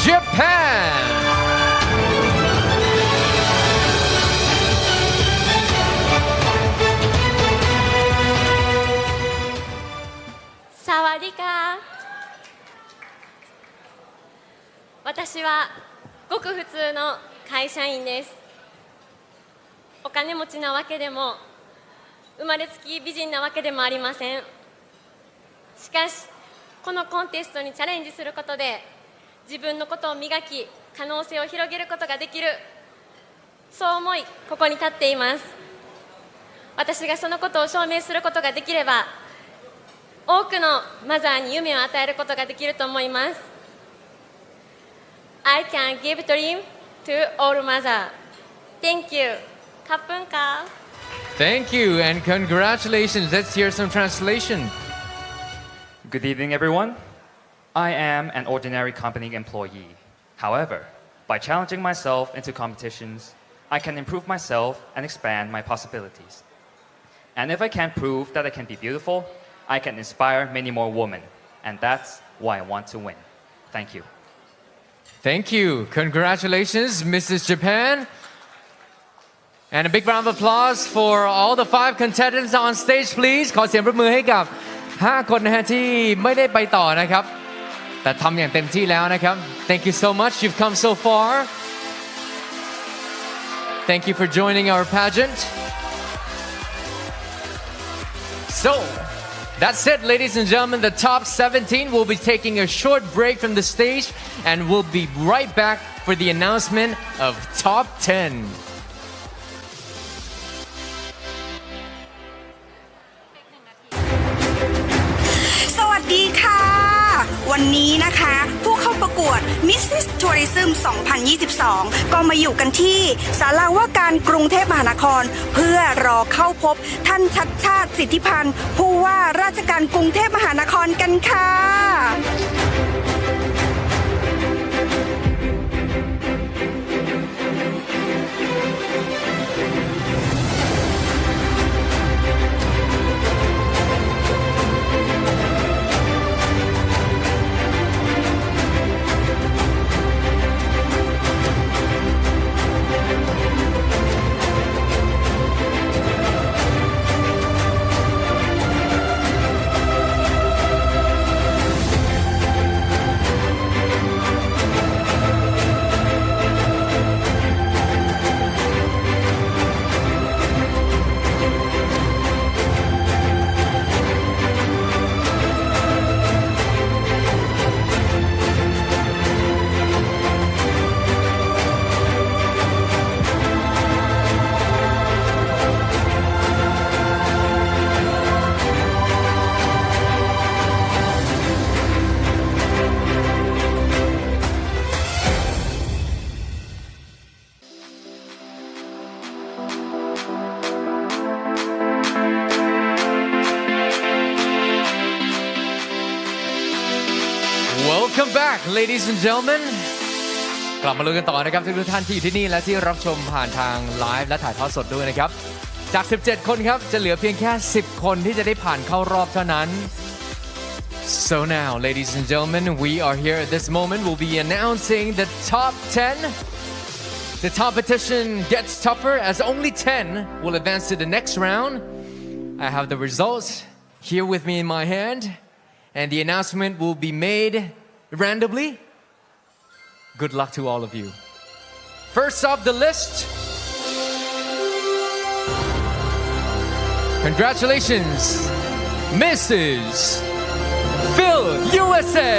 Japan. サワディカ。私はごく普通の会社員です。お金持ちなわけでも生まれつき美人なわけでもありません。しかしこのコンテストにチャレンジすることで自分のことを磨き可能性を広げることができる、そう思いここに立っています。私がそのことを証明することができれば多くのマザーに夢を与えることができると思います。I can give dream to all mother. Thank you. カップンカ。 Thank you and congratulations. Let's hear some translation. Good evening, everyone. I am an ordinary company employee. However, by challenging myself into competitions, I can improve myself and expand my possibilities. And if I can prove that I can be beautiful, I can inspire many more women. And that's why I want to win. Thank you. Thank you. Congratulations, Mrs. Japan. And a big round of applause for all the 5 contestants on stage, please. ขอเสียงปรบมือให้กับ 5 คนนะฮะที่ไม่ได้ไปต่อนะครับแต่ทำอย่างเต็มที่แล้วนะครับ Thank you so much. You've come so far. Thank you for joining our pageant. So, that's it, ladies and gentlemen. The top 17 will be taking a short break from the stage and we'll be right back for the announcement of top 10. สวัสดีค่ะ วันนี้นะคะผู้เข้าประ กวด Mrs. Tourism 2022 ก็มาอยู่กันที่ศาลาว่าการกรุงเทพมหานคร เพื่อรอเข้าพบท่านชัดชาติสิทธิพันธ์ผู้ว่าราชการกรุงเทพมหานครกันค่ะ Welcome back ladies and gentlemen กลับมาลุ้นกันต่อนะครับทุกท่านที่อยู่ที่นี่และที่รับชมผ่านทางไลฟ์และถ่ายทอดสดด้วยนะครับจาก 17 คนครับจะเหลือเพียงแค่ 10 คนที่จะได้ผ่านเข้ารอบเท่านั้น So now ladies and gentlemen we are here at this moment we'll be announcing the top 10 The competition gets tougher as only 10 will advance to the next round I have the results here with me in my hand and the announcement will be made randomly. Good luck to all of you. First off the list. Congratulations, Mrs. Phil USA.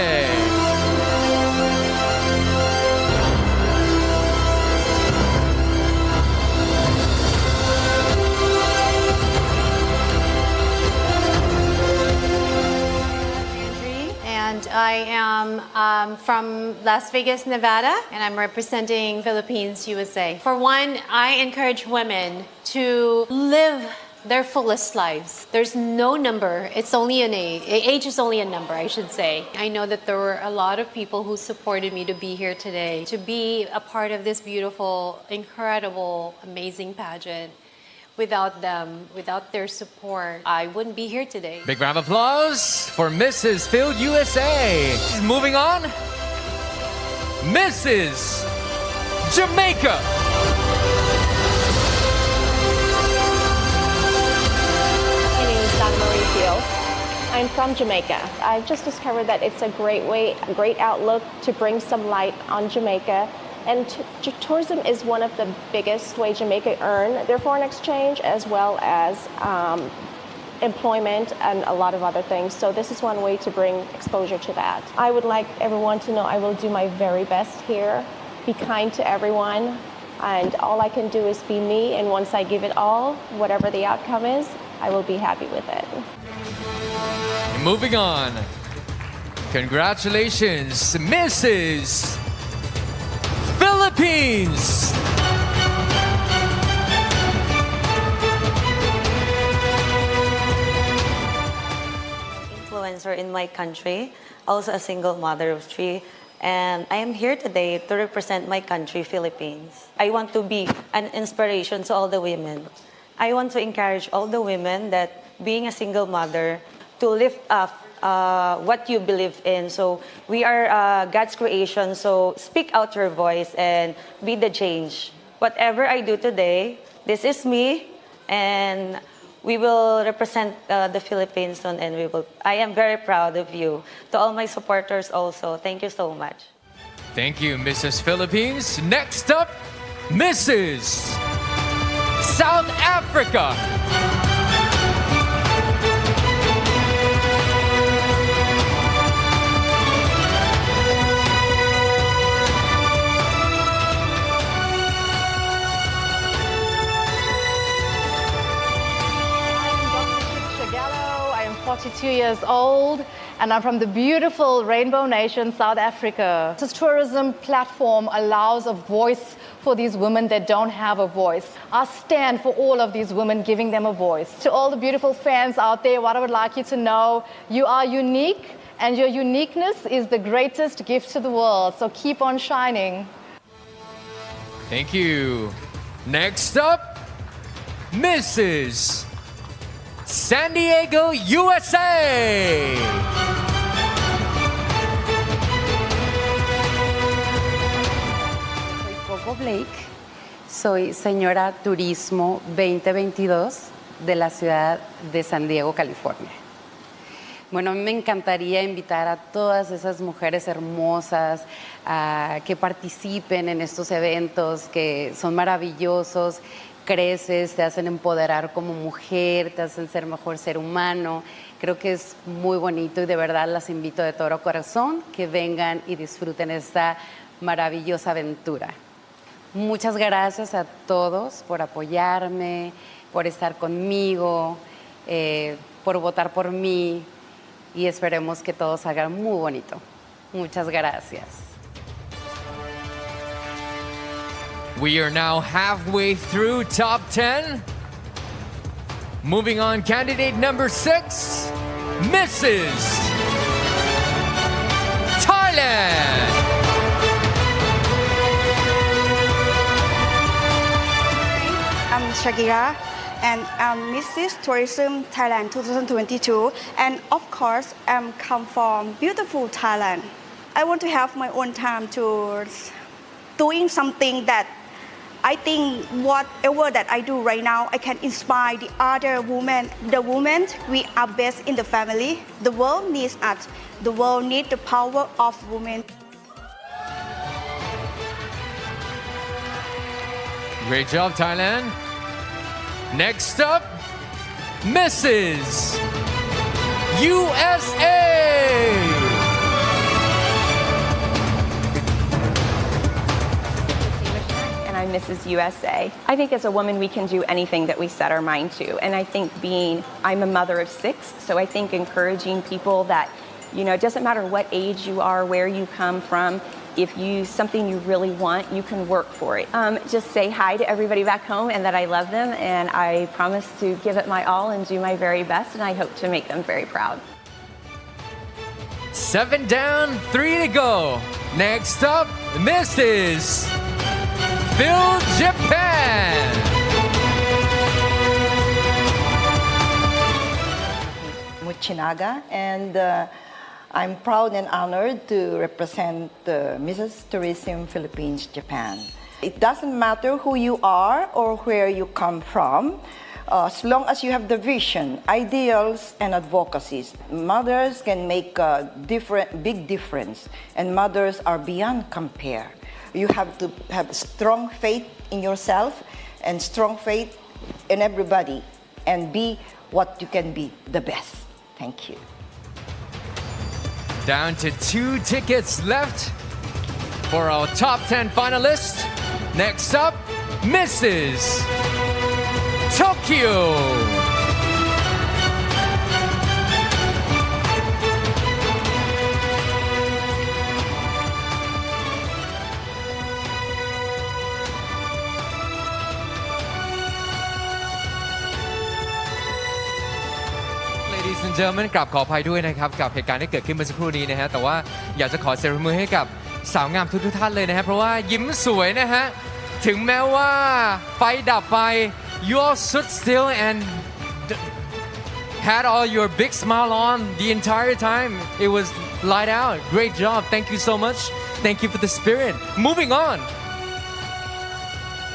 And I am from Las Vegas, Nevada, and I'm representing Philippines, USA. For one, I encourage women to live their fullest lives. There's no number. It's only an age. Age is only a number, I should say. I know that there were a lot of people who supported me to be here today, to be a part of this beautiful, incredible, amazing pageant. Without them, without their support, I wouldn't be here today. Big round of applause for Mrs. Phil USA. Moving on, Mrs. Jamaica. My name is Donna Marie Field. I'm from Jamaica. I've just discovered that it's a great outlook to bring some light on Jamaica. And tourism is one of the biggest ways Jamaica earn their foreign exchange, as well as employment and a lot of other things. So this is one way to bring exposure to that. I would like everyone to know I will do my very best here, be kind to everyone, and all I can do is be me. And once I give it all, whatever the outcome is, I will be happy with it. Moving on. Congratulations, Mrs. Philippines. Influencer in my country, also a single mother of 3, and I am here today to represent my country, Philippines. I want to be an inspiration to all the women. I want to encourage all the women that being a single mother to lift up what you believe in. So we are God's creation, so speak out your voice and be the change. Whatever I do today, this is me, and we will represent the Philippines soon, and I am very proud of you. To all my supporters also, thank you so much. Thank you, Mrs. Philippines. Next up, Mrs. South Africa. I'm 42 years old, and I'm from the beautiful Rainbow Nation, South Africa. This tourism platform allows a voice for these women that don't have a voice. I stand for all of these women, giving them a voice. To all the beautiful fans out there, what I would like you to know, you are unique, and your uniqueness is the greatest gift to the world. So keep on shining. Thank you. Next up, Mrs. San Diego, USA. Soy Coco Blake, soy señora Turismo 2022 de la ciudad de San Diego, California. Bueno, a mí me encantaría invitar a todas esas mujeres hermosas a que participen en estos eventos que son maravillosos. Creces, te hacen empoderar como mujer, te hacen ser mejor ser humano. Creo que es muy bonito y de verdad las invito de todo corazón que vengan y disfruten esta maravillosa aventura. Muchas gracias a todos por apoyarme, por estar conmigo, por votar por mí y esperemos que todo salga muy bonito. Muchas gracias. We are now halfway through top 10. Moving on, candidate number 6, Mrs. Thailand. I'm Shakira and I'm Mrs. Tourism Thailand 2022, and of course I'm come from beautiful Thailand. I want to have my own time to doing something that I think whatever that I do right now, I can inspire the other women. The women, we are best in the family. The world needs us. The world needs the power of women. Great job, Thailand. Next up, Mrs. USA. I'm Mrs. USA. I think as a woman we can do anything that we set our mind to, and I think I'm a mother of 6, so I think encouraging people that, it doesn't matter what age you are, where you come from, if something you really want, you can work for it. Just say hi to everybody back home and that I love them, and I promise to give it my all and do my very best, and I hope to make them very proud. 7 down, 3 to go. Next up, Mrs. Phil, Japan. Muchinaga, and I'm proud and honored to represent Mrs. Tourism Philippines, Japan. It doesn't matter who you are or where you come from, as long as you have the vision, ideals, and advocacies. Mothers can make a big difference, and mothers are beyond compare. You have to have strong faith in yourself and strong faith in everybody and be what you can be, the best. Thank you. Down to 2 tickets left for our top 10 finalists. Next up, Mrs. Tokyo. Ladies and gentlemen กราบขออภัยด้วยนะครับกับเหตุการณ์ที่เกิดขึ้นเมื่อสักครู่นี้นะฮะแต่ว่าอยากจะขอเสียงปรบมือให้กับสาวงามทุกท่านเลยนะฮะเพราะว่ายิ้มสวยนะฮะถึงแม้ว่าไฟดับไป you all stood still and had all your big smile on the entire time. It was light out. Great job. Thank you so much. Thank you for the spirit. Moving on.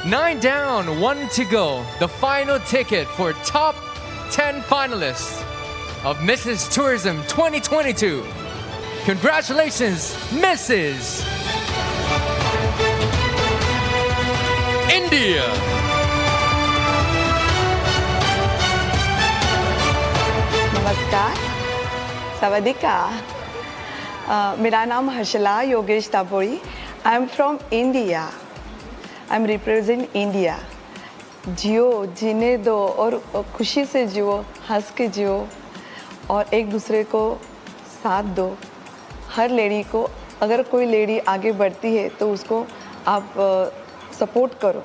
9 down, 1 to go. The final ticket for top 10 finalists of Mrs. Tourism 2022. Congratulations, Mrs. India. नमस्कार, सवादिका. मेरा नाम Harshala Yogesh तापोरी. I am from India. I am represent India. जियो, जीने दो और खुशी से जियो, हंस के जियो और एक दूसरे को साथ दो हर लेडी को अगर कोई लेडी आगे बढ़ती है तो उसको आप सपोर्ट करो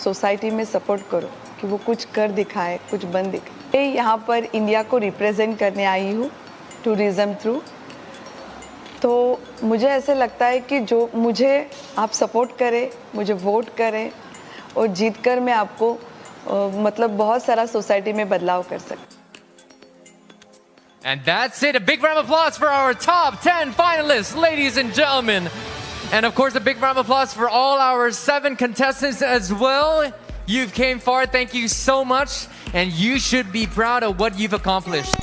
सोसाइटी में सपोर्ट करो कि वो कुछ कर दिखाए कुछ बन दिखाए मैं यहाँ पर इंडिया को रिप्रेजेंट करने आई हूँ टूरिज़्म थ्रू तो मुझे ऐसे लगता है कि जो मुझे आप सपोर्ट करें मुझे वोट करें और जीत कर मैं आपको मतलब बहुत सारा सोसाइटी में बदलाव कर सकती And that's it. A big round of applause for our top 10 finalists, ladies and gentlemen. And of course, a big round of applause for all our 7 contestants as well. You've came far. Thank you so much. And you should be proud of what you've accomplished.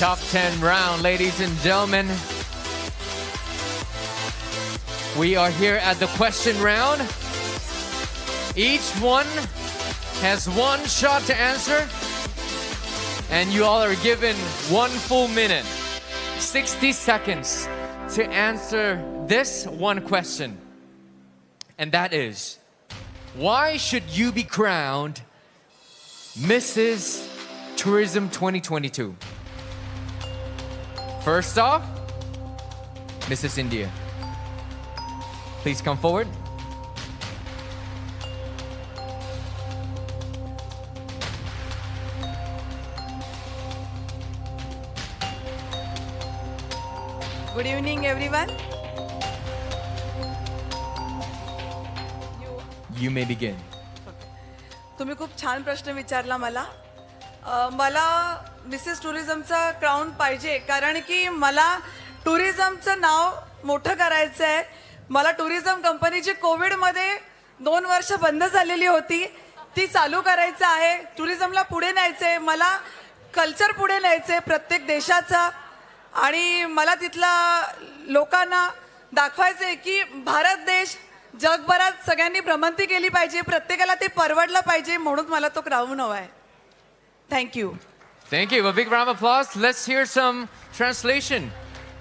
top 10 round, ladies and gentlemen. We are here at the question round. Each one has one shot to answer, and you all are given 1 full minute, 60 seconds to answer this one question. And that is, why should you be crowned Mrs. Tourism 2022? First off, Mrs. India. Please come forward. Good evening, everyone. You may begin. तुम्ही खूप छान प्रश्न विचारला मला. मला Mrs टुरिझमचा crown पाहिजे कारण की मला टुरिझमचं नाव मोठं करायचं आहे. मला टुरिझम कंपनीची कोविडमध्ये 2 वर्ष बंद झालेली होती, ती चालू करायचं आहे. टुरिझमला पुढे न्यायचं आहे, मला कल्चर पुढे न्यायचं आहे प्रत्येक देशाचा, आणि मला तिथला लोकांना दाखवायचं आहे की भारत देश जगभरात सगळ्यांनी भ्रमंती केली पाहिजे, प्रत्येकाला ते परवडलं पाहिजे, म्हणून मला तो क्राऊन हवा आहे. Thank you. Thank you. A big round of applause. Let's hear some translation.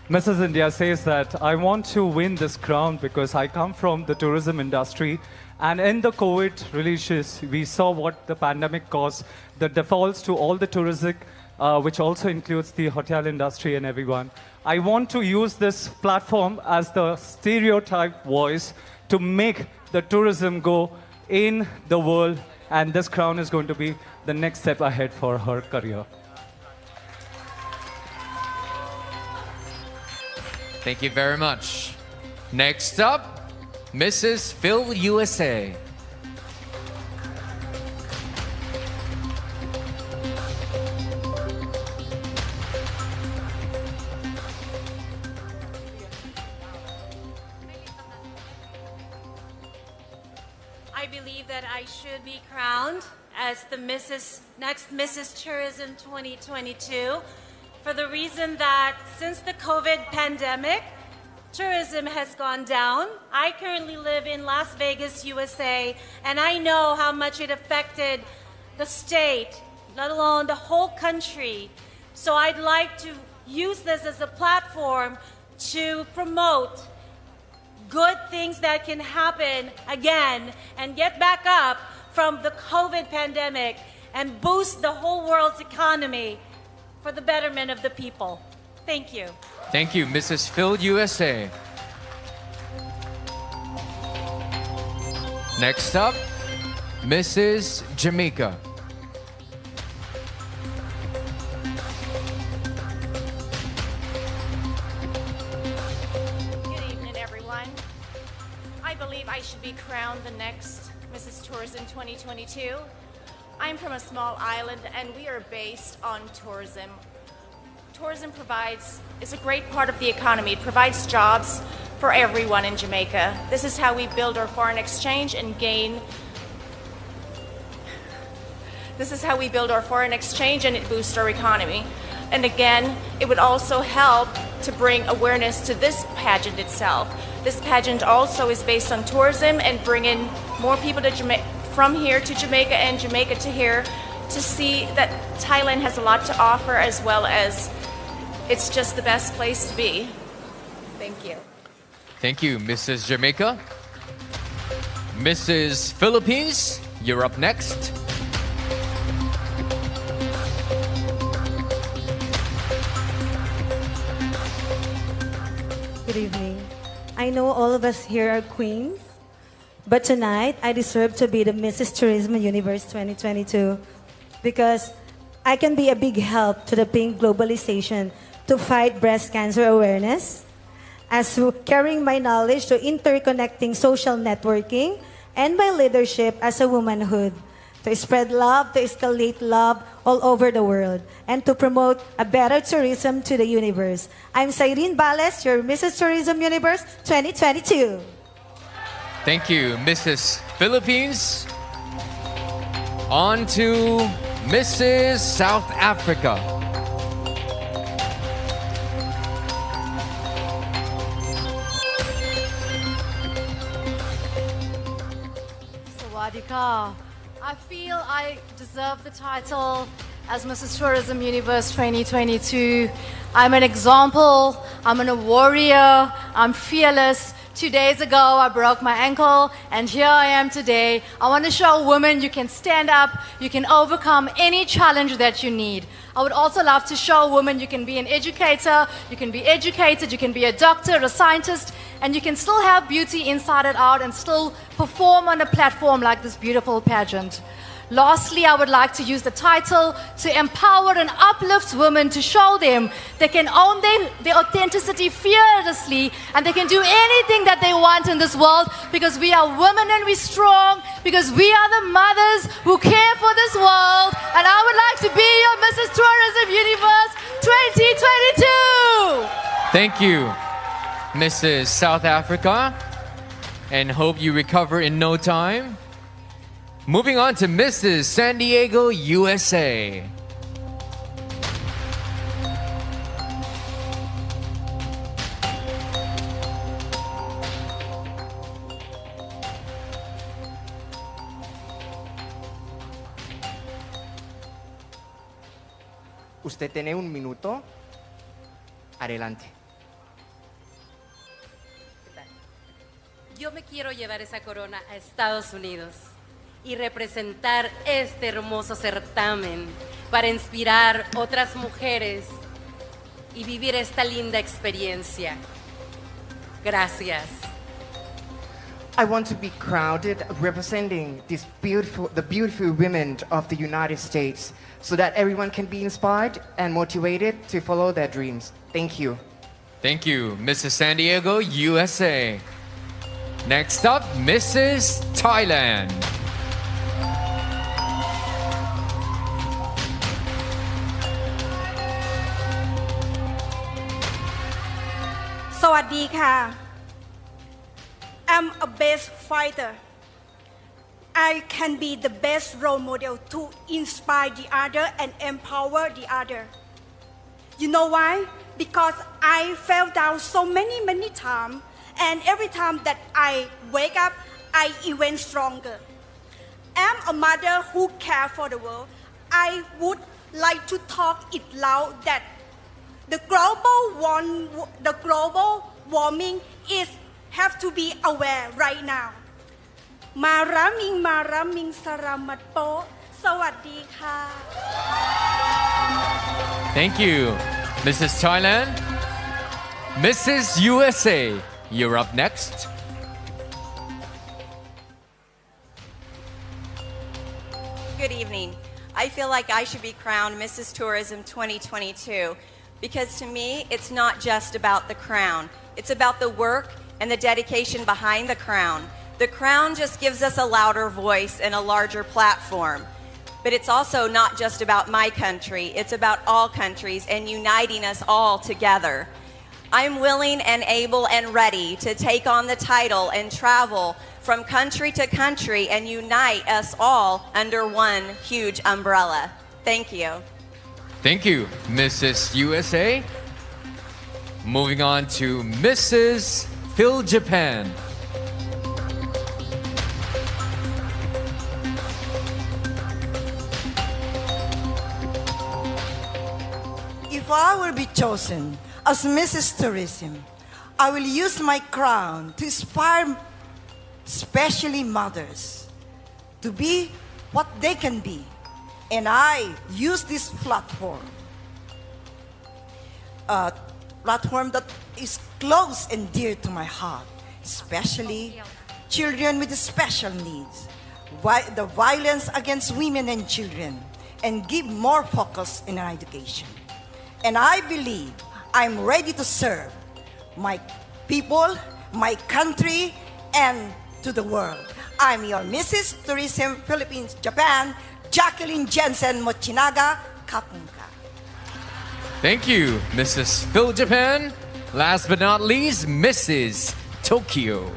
Mrs. India says that I want to win this crown because I come from the tourism industry, and in the COVID releases, we saw what the pandemic caused, the defaults to all the tourism, which also includes the hotel industry and everyone. I want to use this platform as the stereotype voice to make the tourism go in the world, and this crown is going to be the next step ahead for her career. Thank you very much. Next up, Mrs. Phil USA. I believe that I should be crowned as the next Mrs. Tourism 2022 for the reason that since the COVID pandemic, tourism has gone down. I currently live in Las Vegas, USA, and I know how much it affected the state, let alone the whole country. So I'd like to use this as a platform to promote good things that can happen again and get back up from the COVID pandemic and boost the whole world's economy for the betterment of the people. Thank you. Thank you, Mrs. Phil USA. Next up, Mrs. Jamaica. Good evening, everyone. I believe I should be crowned the next Mrs. Tourism 2022. I'm from a small island and we are based on tourism. Tourism is a great part of the economy. It provides jobs for everyone in Jamaica. This is how we build our foreign exchange and gain. This is how we build our foreign exchange and it boosts our economy. And again, it would also help to bring awareness to this pageant itself. This pageant also is based on tourism and bringing more people to from here to Jamaica and Jamaica to here to see that Thailand has a lot to offer, as well as it's just the best place to be. Thank you. Thank you, Mrs. Jamaica. Mrs. Philippines, you're up next. Good evening. I know all of us here are queens, but tonight I deserve to be the Mrs. Tourism Universe 2022 because I can be a big help to the pink globalization to fight breast cancer awareness, as through carrying my knowledge to interconnecting social networking and my leadership as a womanhood, to spread love, to escalate love all over the world, and to promote a better tourism to the universe. I'm Cyrene Bales, your Mrs. Tourism Universe 2022. Thank you, Mrs. Philippines. On to Mrs. South Africa. Africa. I feel I deserve the title as Mrs. Tourism Universe 2022. I'm an example, I'm a warrior, I'm fearless. 2 days ago, I broke my ankle, and here I am today. I want to show women you can stand up, you can overcome any challenge that you need. I would also love to show women you can be an educator, you can be educated, you can be a doctor, a scientist, and you can still have beauty inside and out and still perform on a platform like this beautiful pageant. Lastly, I would like to use the title to empower and uplift women to show them they can own their authenticity fearlessly and they can do anything that they want in this world because we are women and we're strong, because we are the mothers who care for this world. And I would like to be your Mrs. Tourism Universe 2022. Thank you, Mrs. South Africa, and hope you recover in no time. Moving on to Mrs. San Diego, USA. ¿Usted tiene un minuto? Adelante. Yo me quiero llevar esa corona a Estados Unidos y representar este hermoso certamen para inspirar otras mujeres y vivir esta linda experiencia. Gracias. I want to be crowned representing the beautiful women of the United States so that everyone can be inspired and motivated to follow their dreams. Thank you. Thank you, Mrs. San Diego, USA. Next up, Mrs. Thailand. Sawadee ka. I'm a best fighter. I can be the best role model to inspire the other and empower the other. You know why? Because I fell down so many times, and every time that I wake up, I even stronger. I'm a mother who cares for the world. I would like to talk it loud that the global warming is have to be aware right now. Maraming salamat po. Sawadee ka. Thank you, Mrs. Thailand. Mrs. USA, you're up next. Good evening. I feel like I should be crowned Mrs. Tourism 2022 because to me, it's not just about the crown. It's about the work and the dedication behind the crown. The crown just gives us a louder voice and a larger platform. But it's also not just about my country. It's about all countries and uniting us all together. I'm willing and able and ready to take on the title and travel from country to country and unite us all under one huge umbrella. Thank you. Thank you, Mrs. USA. Moving on to Mrs. Phil Japan. If I will be chosen as Mrs. Tourism, I will use my crown to inspire especially mothers to be what they can be. And I use this platform, a platform that is close and dear to my heart, especially children with special needs, the violence against women and children, and give more focus in our education. And I believe I'm ready to serve my people, my country, and to the world. I'm your Mrs. Tourism Philippines, Japan, Jacqueline Jensen Mochinaga Kapunka. Thank you, Mrs. Phil Japan. Last but not least, Mrs. Tokyo.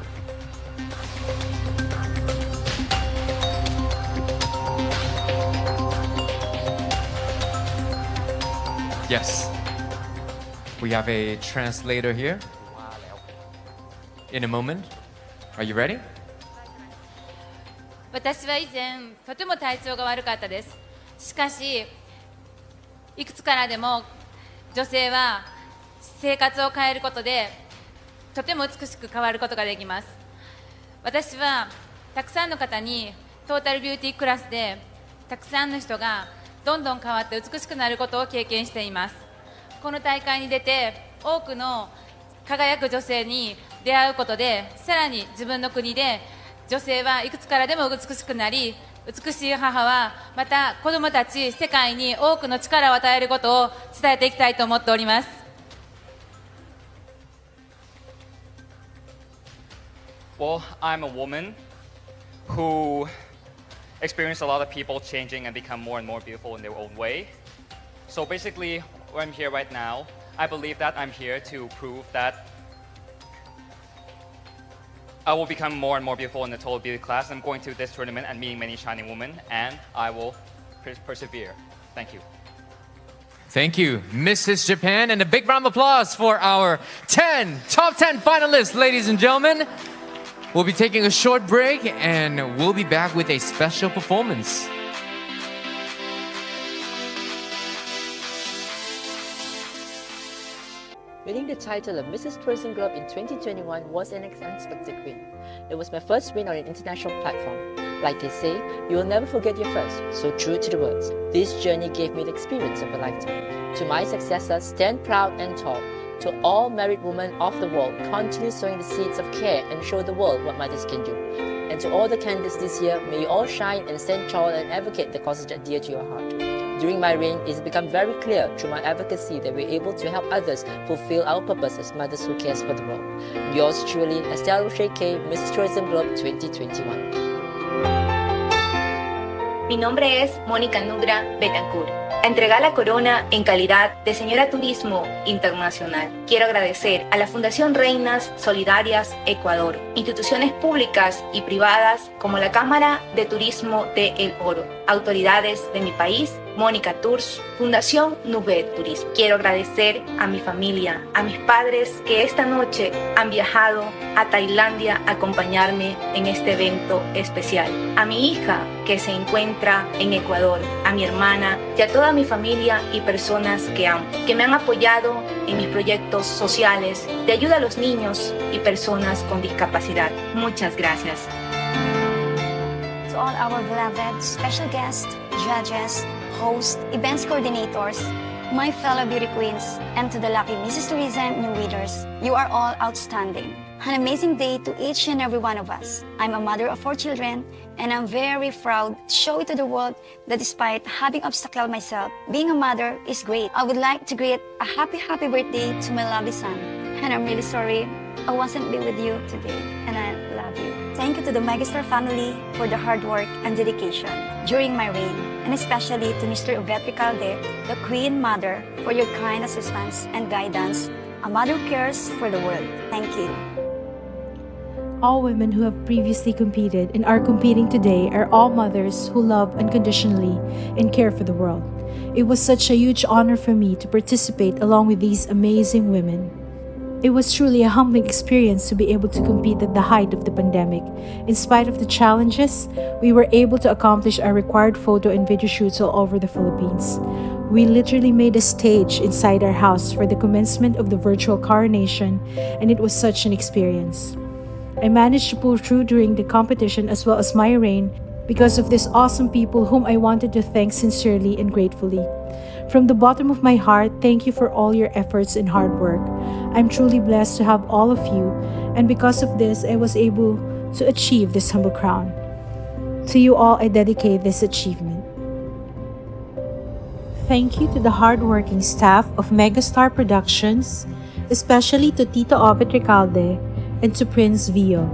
Yes. We have a translator here. In a moment. Are you ready? 私は以前とても体調が悪かったです。しかしいくつからでも女性は生活を変えることでとても美しく変わることができます。私はたくさんの方にトータルビューティークラスでたくさんの人がどんどん変わって美しくなることを経験しています。この大会に出て多くの輝く女性に出会うことで、さらに自分の国で女性はいくつからでも美しくなり、美しい母はまた子どもたち世界に多くの力を与えることを伝えていきたいと思っております。Well, I'm a woman who experienced a lot of people changing and become more and more beautiful in their own way. So basically, where I'm here right now, I believe that I'm here to prove that I will become more and more beautiful in the total beauty class. I'm going to this tournament and meeting many shining women, and I will persevere. Thank you. Thank you, Mrs. Japan, and a big round of applause for our top 10 finalists, ladies and gentlemen. We'll be taking a short break, and we'll be back with a special performance. Winning the title of Mrs. Tourism Globe in 2021 was an unexpected win. It was my first win on an international platform. Like they say, you will never forget your first, so true to the words. This journey gave me the experience of a lifetime. To my successors, stand proud and tall. To all married women of the world, continue sowing the seeds of care and show the world what mothers can do. And to all the candidates this year, may you all shine and stand tall and advocate the causes that are dear to your heart. During my reign, it has become very clear through my advocacy that we're able to help others fulfill our purpose as mothers who cares for the world. Yours truly, Estelle Roche K, Mrs. Tourism Globe 2021. Mi nombre es Mónica Nudra Betancourt. A entregar la corona en calidad de Señora Turismo Internacional. Quiero agradecer a la Fundación Reinas Solidarias Ecuador, instituciones públicas y privadas como la Cámara de Turismo de El Oro, autoridades de mi país, Mónica Tours, Fundación Nube Turismo. Quiero agradecer a mi familia, a mis padres que esta noche han viajado a Tailandia a acompañarme en este evento especial. A mi hija que se encuentra en Ecuador, a mi hermana y a toda mi familia y personas que amo, que me han apoyado en mis proyectos sociales de ayuda a los niños y personas con discapacidad. Muchas gracias. To all our beloved special guests, judges, hosts, events coordinators, my fellow beauty queens, and to the lucky Mrs. Tourism new readers, you are all outstanding. An amazing day to each and every one of us. I'm a mother of 4 children, and I'm very proud to show it to the world that despite having obstacles myself, being a mother is great. I would like to greet a happy birthday to my lovely son. And I'm really sorry I wasn't be with you today, and I love you. Thank you to the Megastar family for the hard work and dedication during my reign, and especially to Mr. Yvette Recalde, the Queen Mother, for your kind assistance and guidance, a mother who cares for the world. Thank you. All women who have previously competed and are competing today are all mothers who love unconditionally and care for the world. It was such a huge honor for me to participate along with these amazing women. It was truly a humbling experience to be able to compete at the height of the pandemic. In spite of the challenges, we were able to accomplish our required photo and video shoots all over the Philippines. We literally made a stage inside our house for the commencement of the virtual coronation, and it was such an experience. I managed to pull through during the competition as well as my reign because of these awesome people whom I wanted to thank sincerely and gratefully. From the bottom of my heart, thank you for all your efforts and hard work. I'm truly blessed to have all of you, and because of this, I was able to achieve this humble crown. To you all, I dedicate this achievement. Thank you to the hardworking staff of Megastar Productions, especially to Tito Ovid Recalde and to Prince Vio,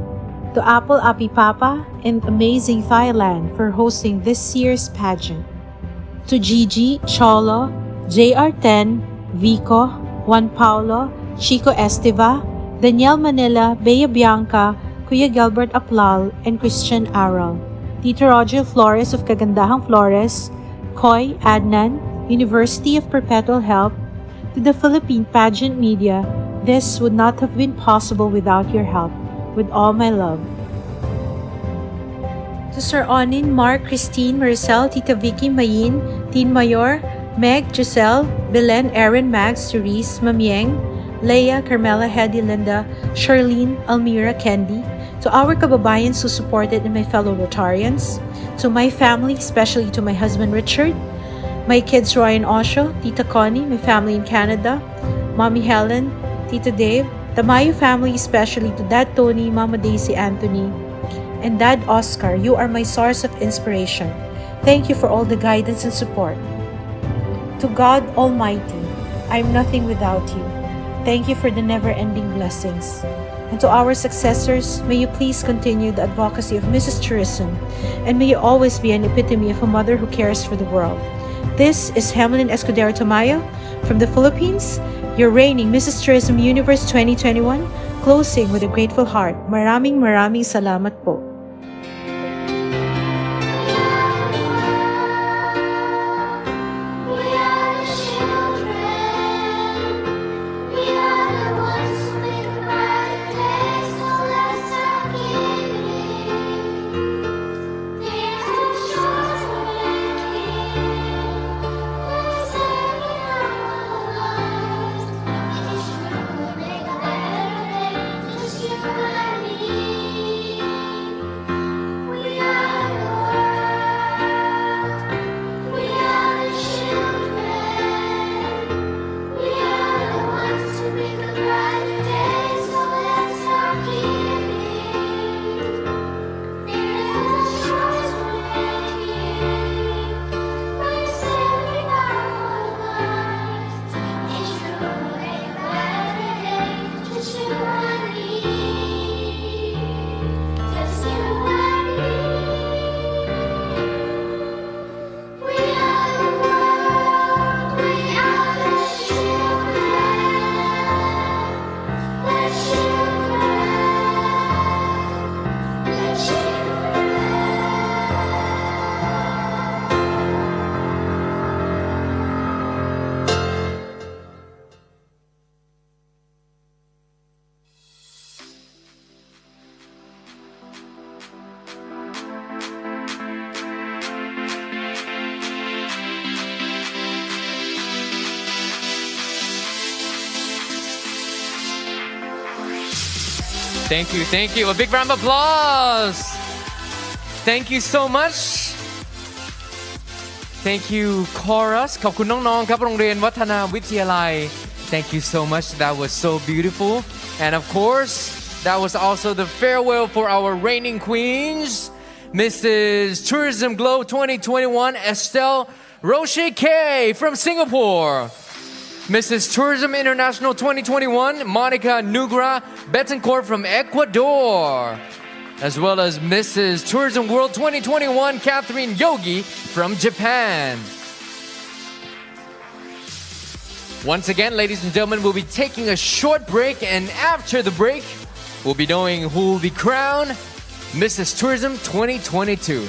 to Apple Api Papa and Amazing Thailand for hosting this year's pageant, to Gigi, Cholo, JR10, Vico, Juan Paulo, Chico Estiva, Danielle Manila, Bea Bianca, Kuya Gilbert Aplal, and Christian Aral, Tito Roger Flores of Kagandahang Flores, Koy Adnan, University of Perpetual Help, to the Philippine pageant media. This would not have been possible without your help. With all my love. To Sir Onin, Mark, Christine, Maricel, Tita Vicky, Mayin, Teen Mayor, Meg, Giselle, Belen, Aaron, Max, Therese, Mamieng, Leia, Carmela, Hedy, Linda, Charlene, Almira, Candy, to our kababayans who supported and my fellow Rotarians, to my family, especially to my husband Richard, my kids Roy and Osho, Tita Connie, my family in Canada, Mommy Helen, Tita Dave, the Mayu family, especially to Dad Tony, Mama Daisy Anthony, and Dad Oscar. You are my source of inspiration. Thank you for all the guidance and support. To God Almighty, I am nothing without you. Thank you for the never-ending blessings. And to our successors, may you please continue the advocacy of Mrs. Tourism, and may you always be an epitome of a mother who cares for the world. This is Hamelin Escudero Tamayo from the Philippines, your reigning Mrs. Tourism Universe 2021, closing with a grateful heart. Maraming salamat po. Thank you. A big round of applause. Thank you so much. Thank you, chorus. ขอบคุณน้องๆครับโรงเรียนวัฒนาวิทยาลัย Thank you so much. That was so beautiful. And of course, that was also the farewell for our reigning queens, Mrs. Tourism Globe 2021, Estelle Roche K from Singapore. Mrs. Tourism International 2021, Monica Nugra Betancourt from Ecuador. As well as Mrs. Tourism World 2021, Catherine Yogi from Japan. Once again, ladies and gentlemen, we'll be taking a short break, and after the break, we'll be knowing who will be crowned Mrs. Tourism 2022.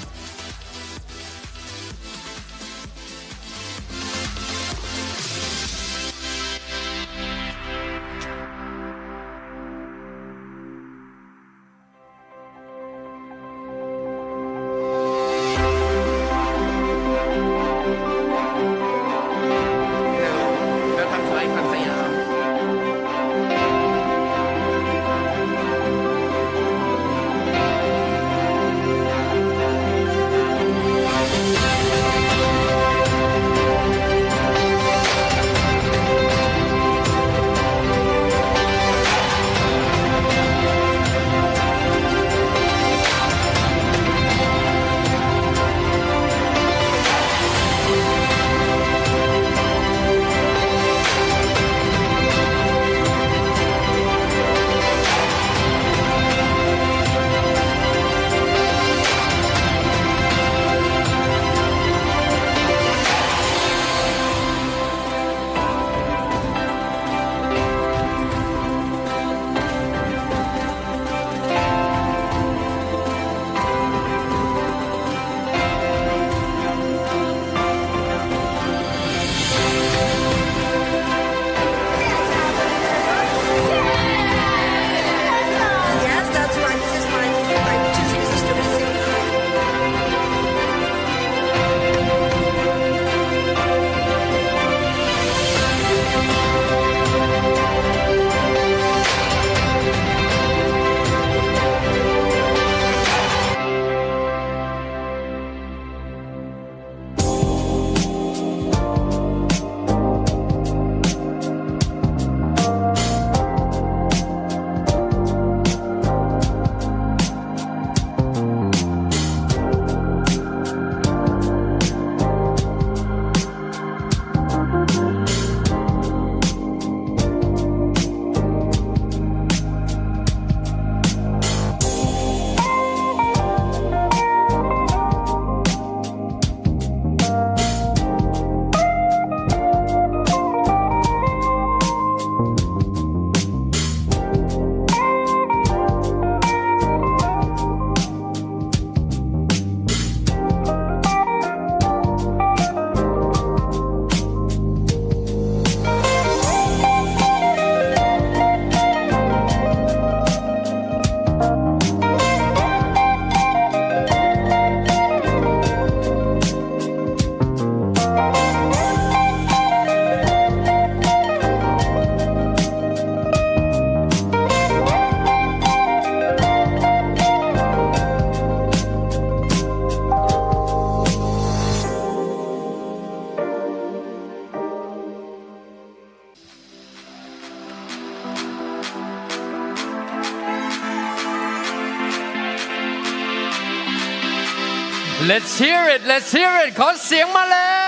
Let's hear it Let's hear it ขอเสียงมาแล้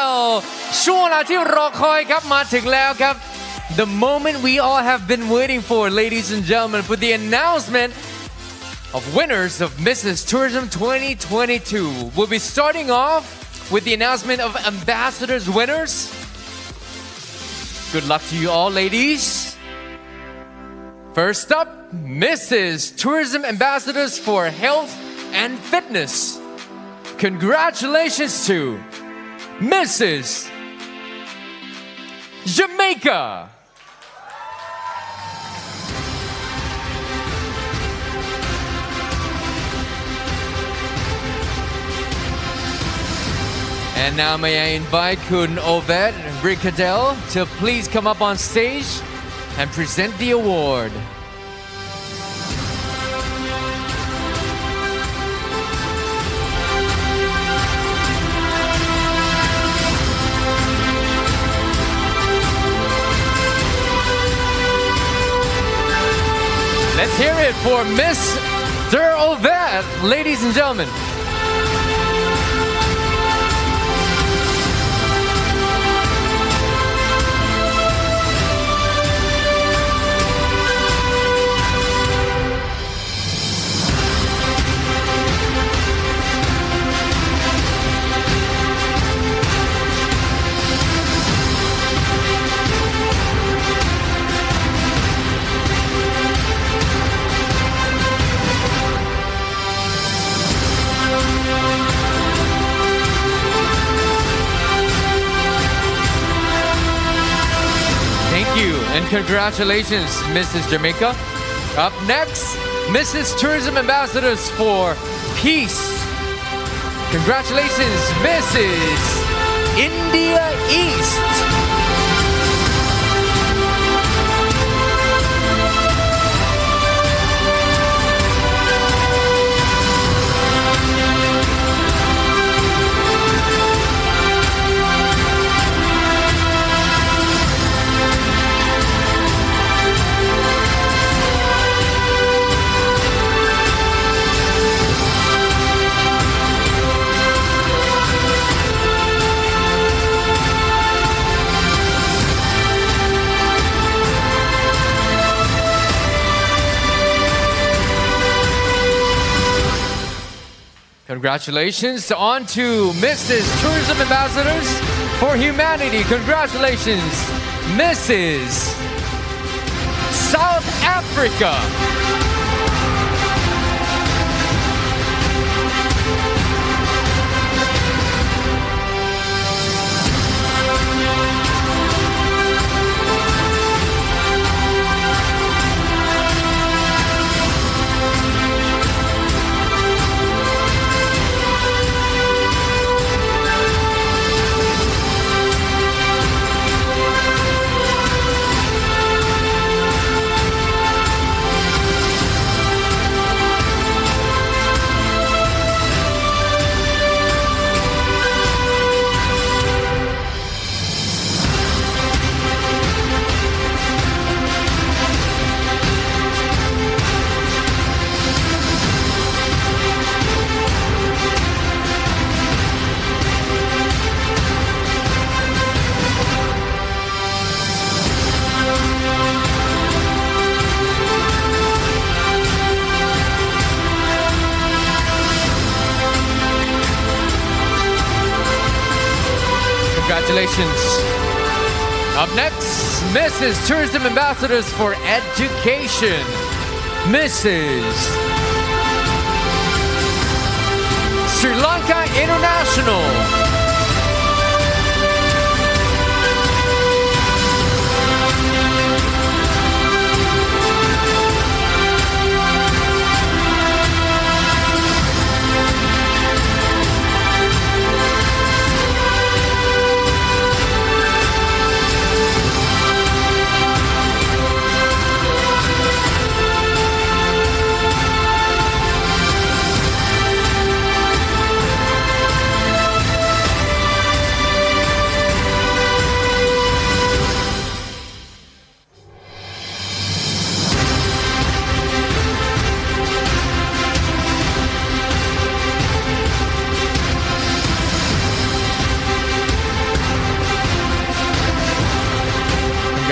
วช่วงเวลาที่รอคอยครับมาถึงแล้วครับ The moment we all have been waiting for ladies and gentlemen for the announcement of winners of Mrs. Tourism 2022 we'll be starting off with the announcement of ambassadors winners good luck to you all ladies first up Mrs. Tourism ambassadors for health and fitness congratulations to Mrs. Jamaica And now may I invite Kun Oved Ricadel to please come up on stage and present the award. Let's hear it for Mr. Oved, ladies and gentlemen. And congratulations, Mrs. Jamaica. Up next, Mrs. Tourism Ambassadors for Peace. Congratulations, Mrs. India East. Congratulations on to Mrs. Tourism Ambassadors for Humanity. Congratulations, Mrs. South Africa. Congratulations. Up next, Mrs. Tourism Ambassadors for Education, Mrs. Sri Lanka International.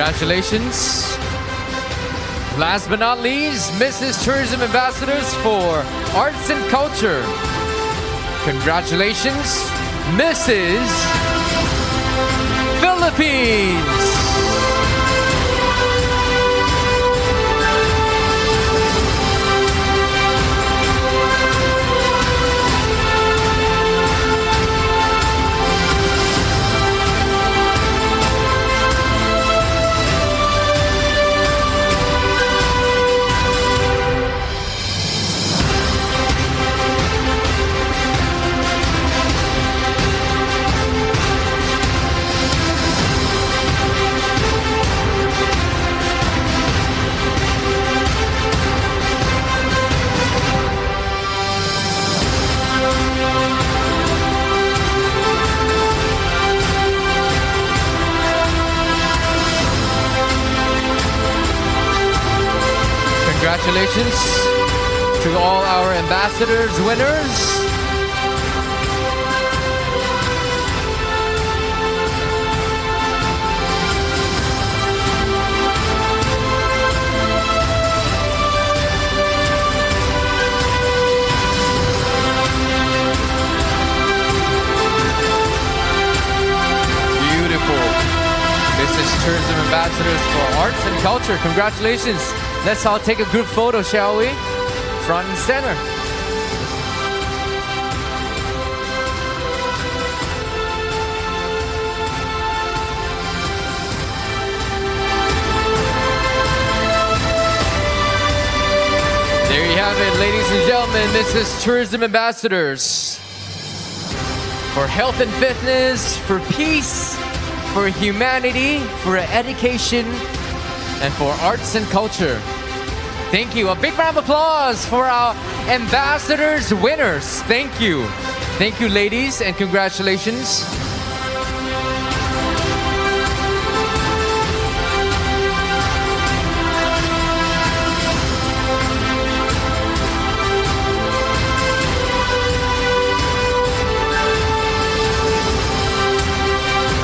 Congratulations. Last but not least, Mrs. Tourism Ambassadors for Arts and Culture. Congratulations, Mrs. Philippines. Congratulations to all our ambassadors winners. Beautiful. This is Tourism Ambassadors for Arts and Culture. Congratulations. Let's all take a group photo, shall we? Front and center. There you have it, ladies and gentlemen. This is Tourism Ambassadors for health and fitness, for peace, for humanity, for education, and for arts and culture. Thank you. A big round of applause for our ambassadors winners. Thank you. Thank you, ladies, and congratulations.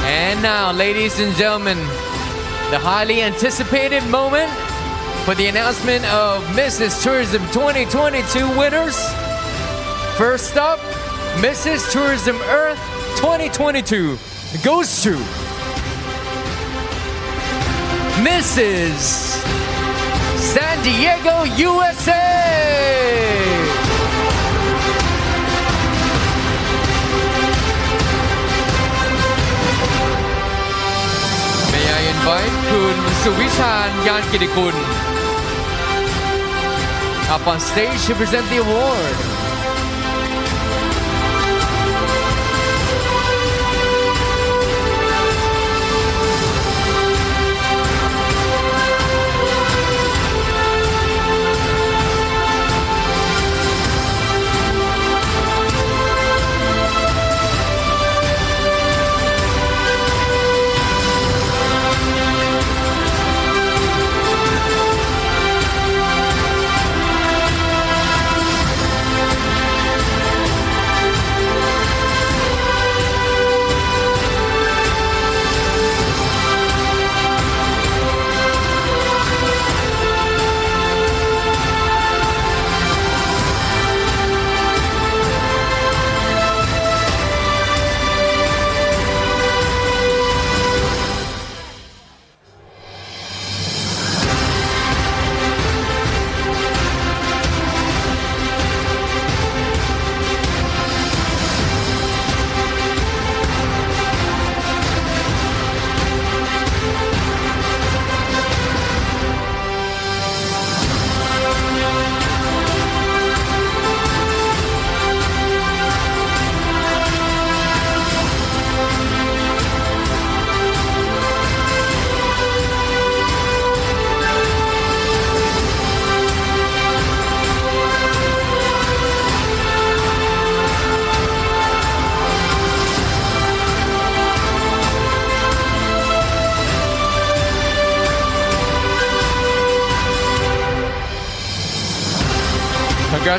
And now, ladies and gentlemen, the highly anticipated moment for the announcement of Mrs. Tourism 2022 winners. First up, Mrs. Tourism Earth 2022 goes to Mrs. San Diego, USA. Invite Kun Suvishan Yankidikun up on stage to present the award.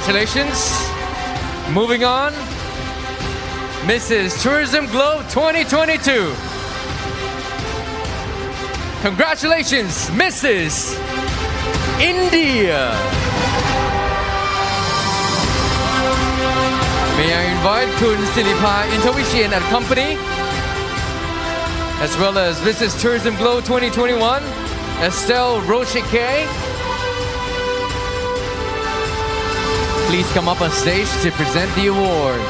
Congratulations. Moving on, Mrs. Tourism Globe 2022. Congratulations, Mrs. India. May I invite Kun Sinipa Intermission and Company, as well as Mrs. Tourism Glow 2021, Estelle Rocheke. Please come up on stage to present the award.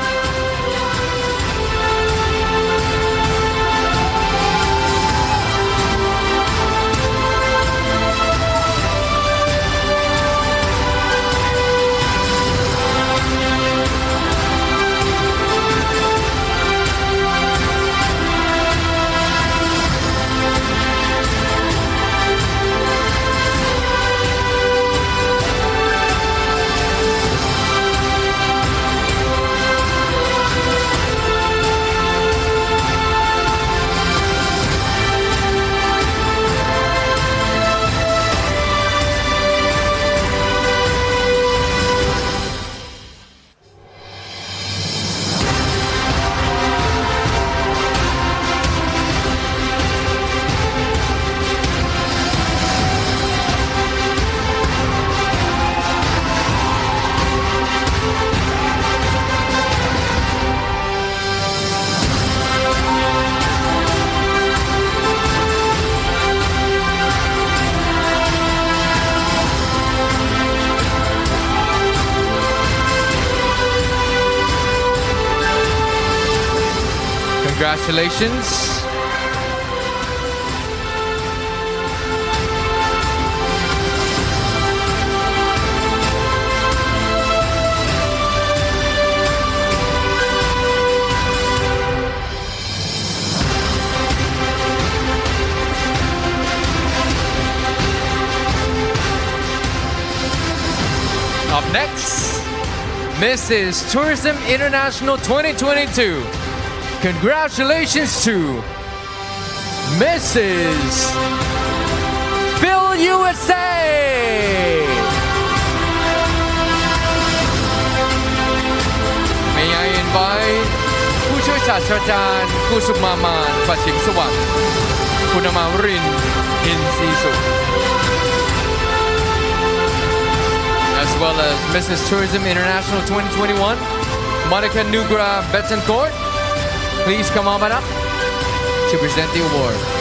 Congratulations. Up next, Mrs. Tourism International 2022. Congratulations to Mrs. Phil USA. May I invite ผู้ช่วยศาสตราจารย์กุสุมามานประชิมสวัสดิ์คุณอมาวรินทร์อินทรีสุข as well as Mrs. Tourism International 2021, Monica Nugra Betancourt. Please come on up to present the award.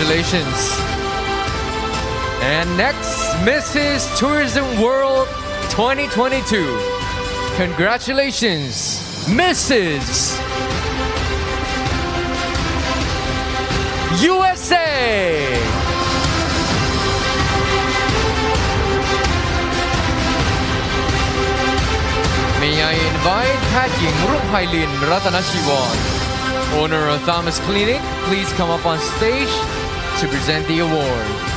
Congratulations. And next, Mrs. Tourism World 2022. Congratulations, Mrs. USA. May I invite แพทย์หญิงรุ่งไพลินรัตนชีวร owner of Thomas Clinic, please come up on stage to present the award.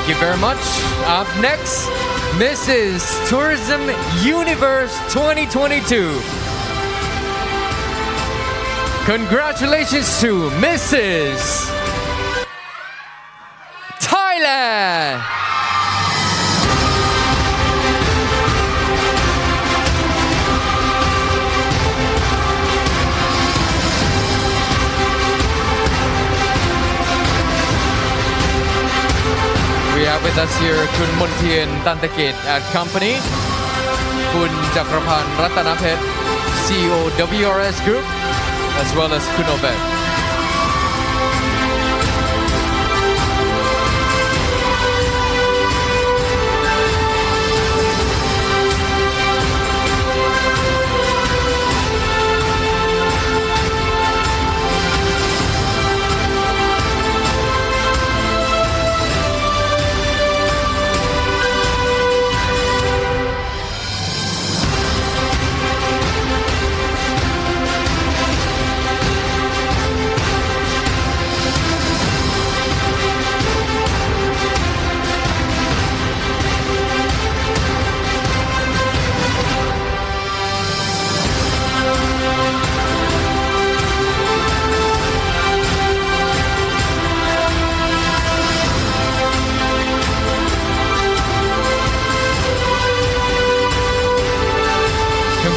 Thank you very much. Up next, Mrs. Tourism Universe 2022. Congratulations to Mrs. Thailand. We have with us here คุณมนเทียนตันตะเกต at company คุณจักรพันธ์รัตนเพชร CEO WRS Group as well as คุณโอเบต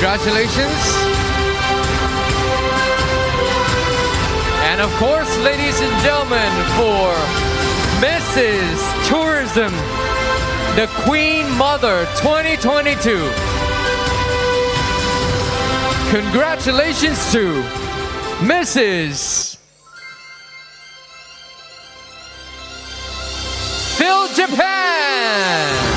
Congratulations. And of course, ladies and gentlemen, for Mrs. Tourism, the Queen Mother 2022. Congratulations to Mrs. Phil Japan.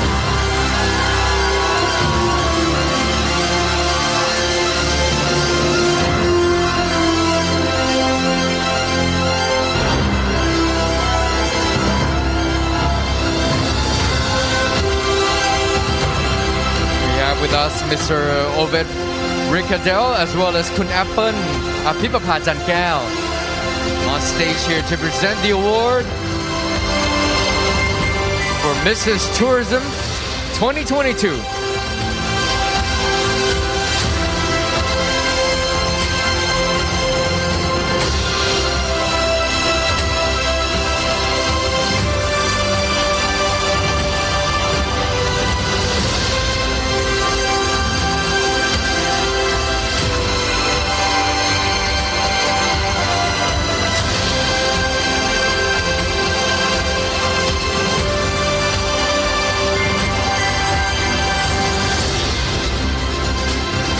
With us, Mr. Ovid Ricardel, as well as Kun Appan Apipapa Jankel on stage here to present the award for Mrs. Tourism 2022.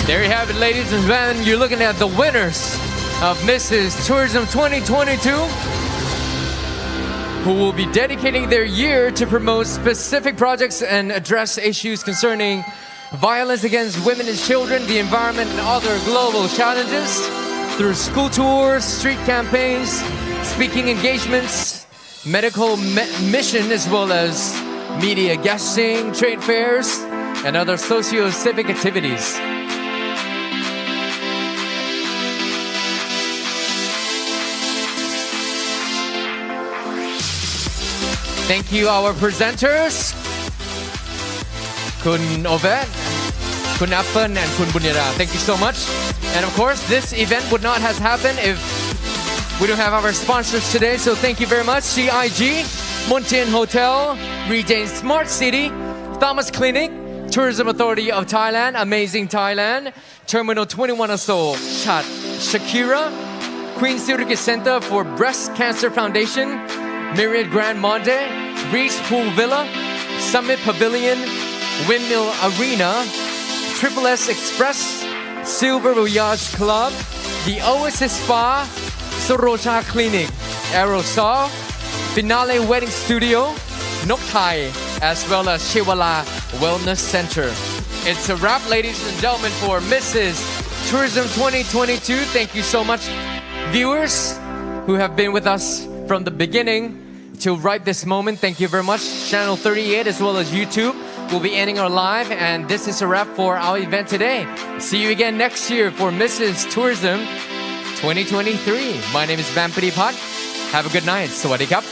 There you have it, ladies and gentlemen. You're looking at the winners of Mrs. Tourism 2022, who will be dedicating their year to promote specific projects and address issues concerning violence against women and children, the environment, and other global challenges through school tours, street campaigns, speaking engagements, medical mission, as well as media guesting, trade fairs, and other socio-civic activities. Thank you, our presenters, Kun Ovet, Kun Appan, and Kun Bunyara. Thank you so much. And of course, this event would not have happened if we don't have our sponsors today. So thank you very much. CIG, Montien Hotel, Regain Smart City, Thomas Clinic, Tourism Authority of Thailand, Amazing Thailand, Terminal 21 Seoul, Chat, Shakira, Queen Surrogate Center for Breast Cancer Foundation, Myriad Grand Monde, Reach Pool Villa, Summit Pavilion, Windmill Arena, Triple S Express, Silver Voyage Club, the Oasis Spa, Sorocha Clinic, Aerosol, Finale Wedding Studio, Nok Thai, as well as Shiwala Wellness Center. It's a wrap, ladies and gentlemen, for Mrs. Tourism 2022. Thank you so much, viewers who have been with us from the beginning till right this moment. Thank you very much. Channel 38 as well as YouTube will be ending our live, and this is a wrap for our event today. See you again next year for Mrs. Tourism 2023. My name is Vampity Pot. Have a good night. Sawadee Kap.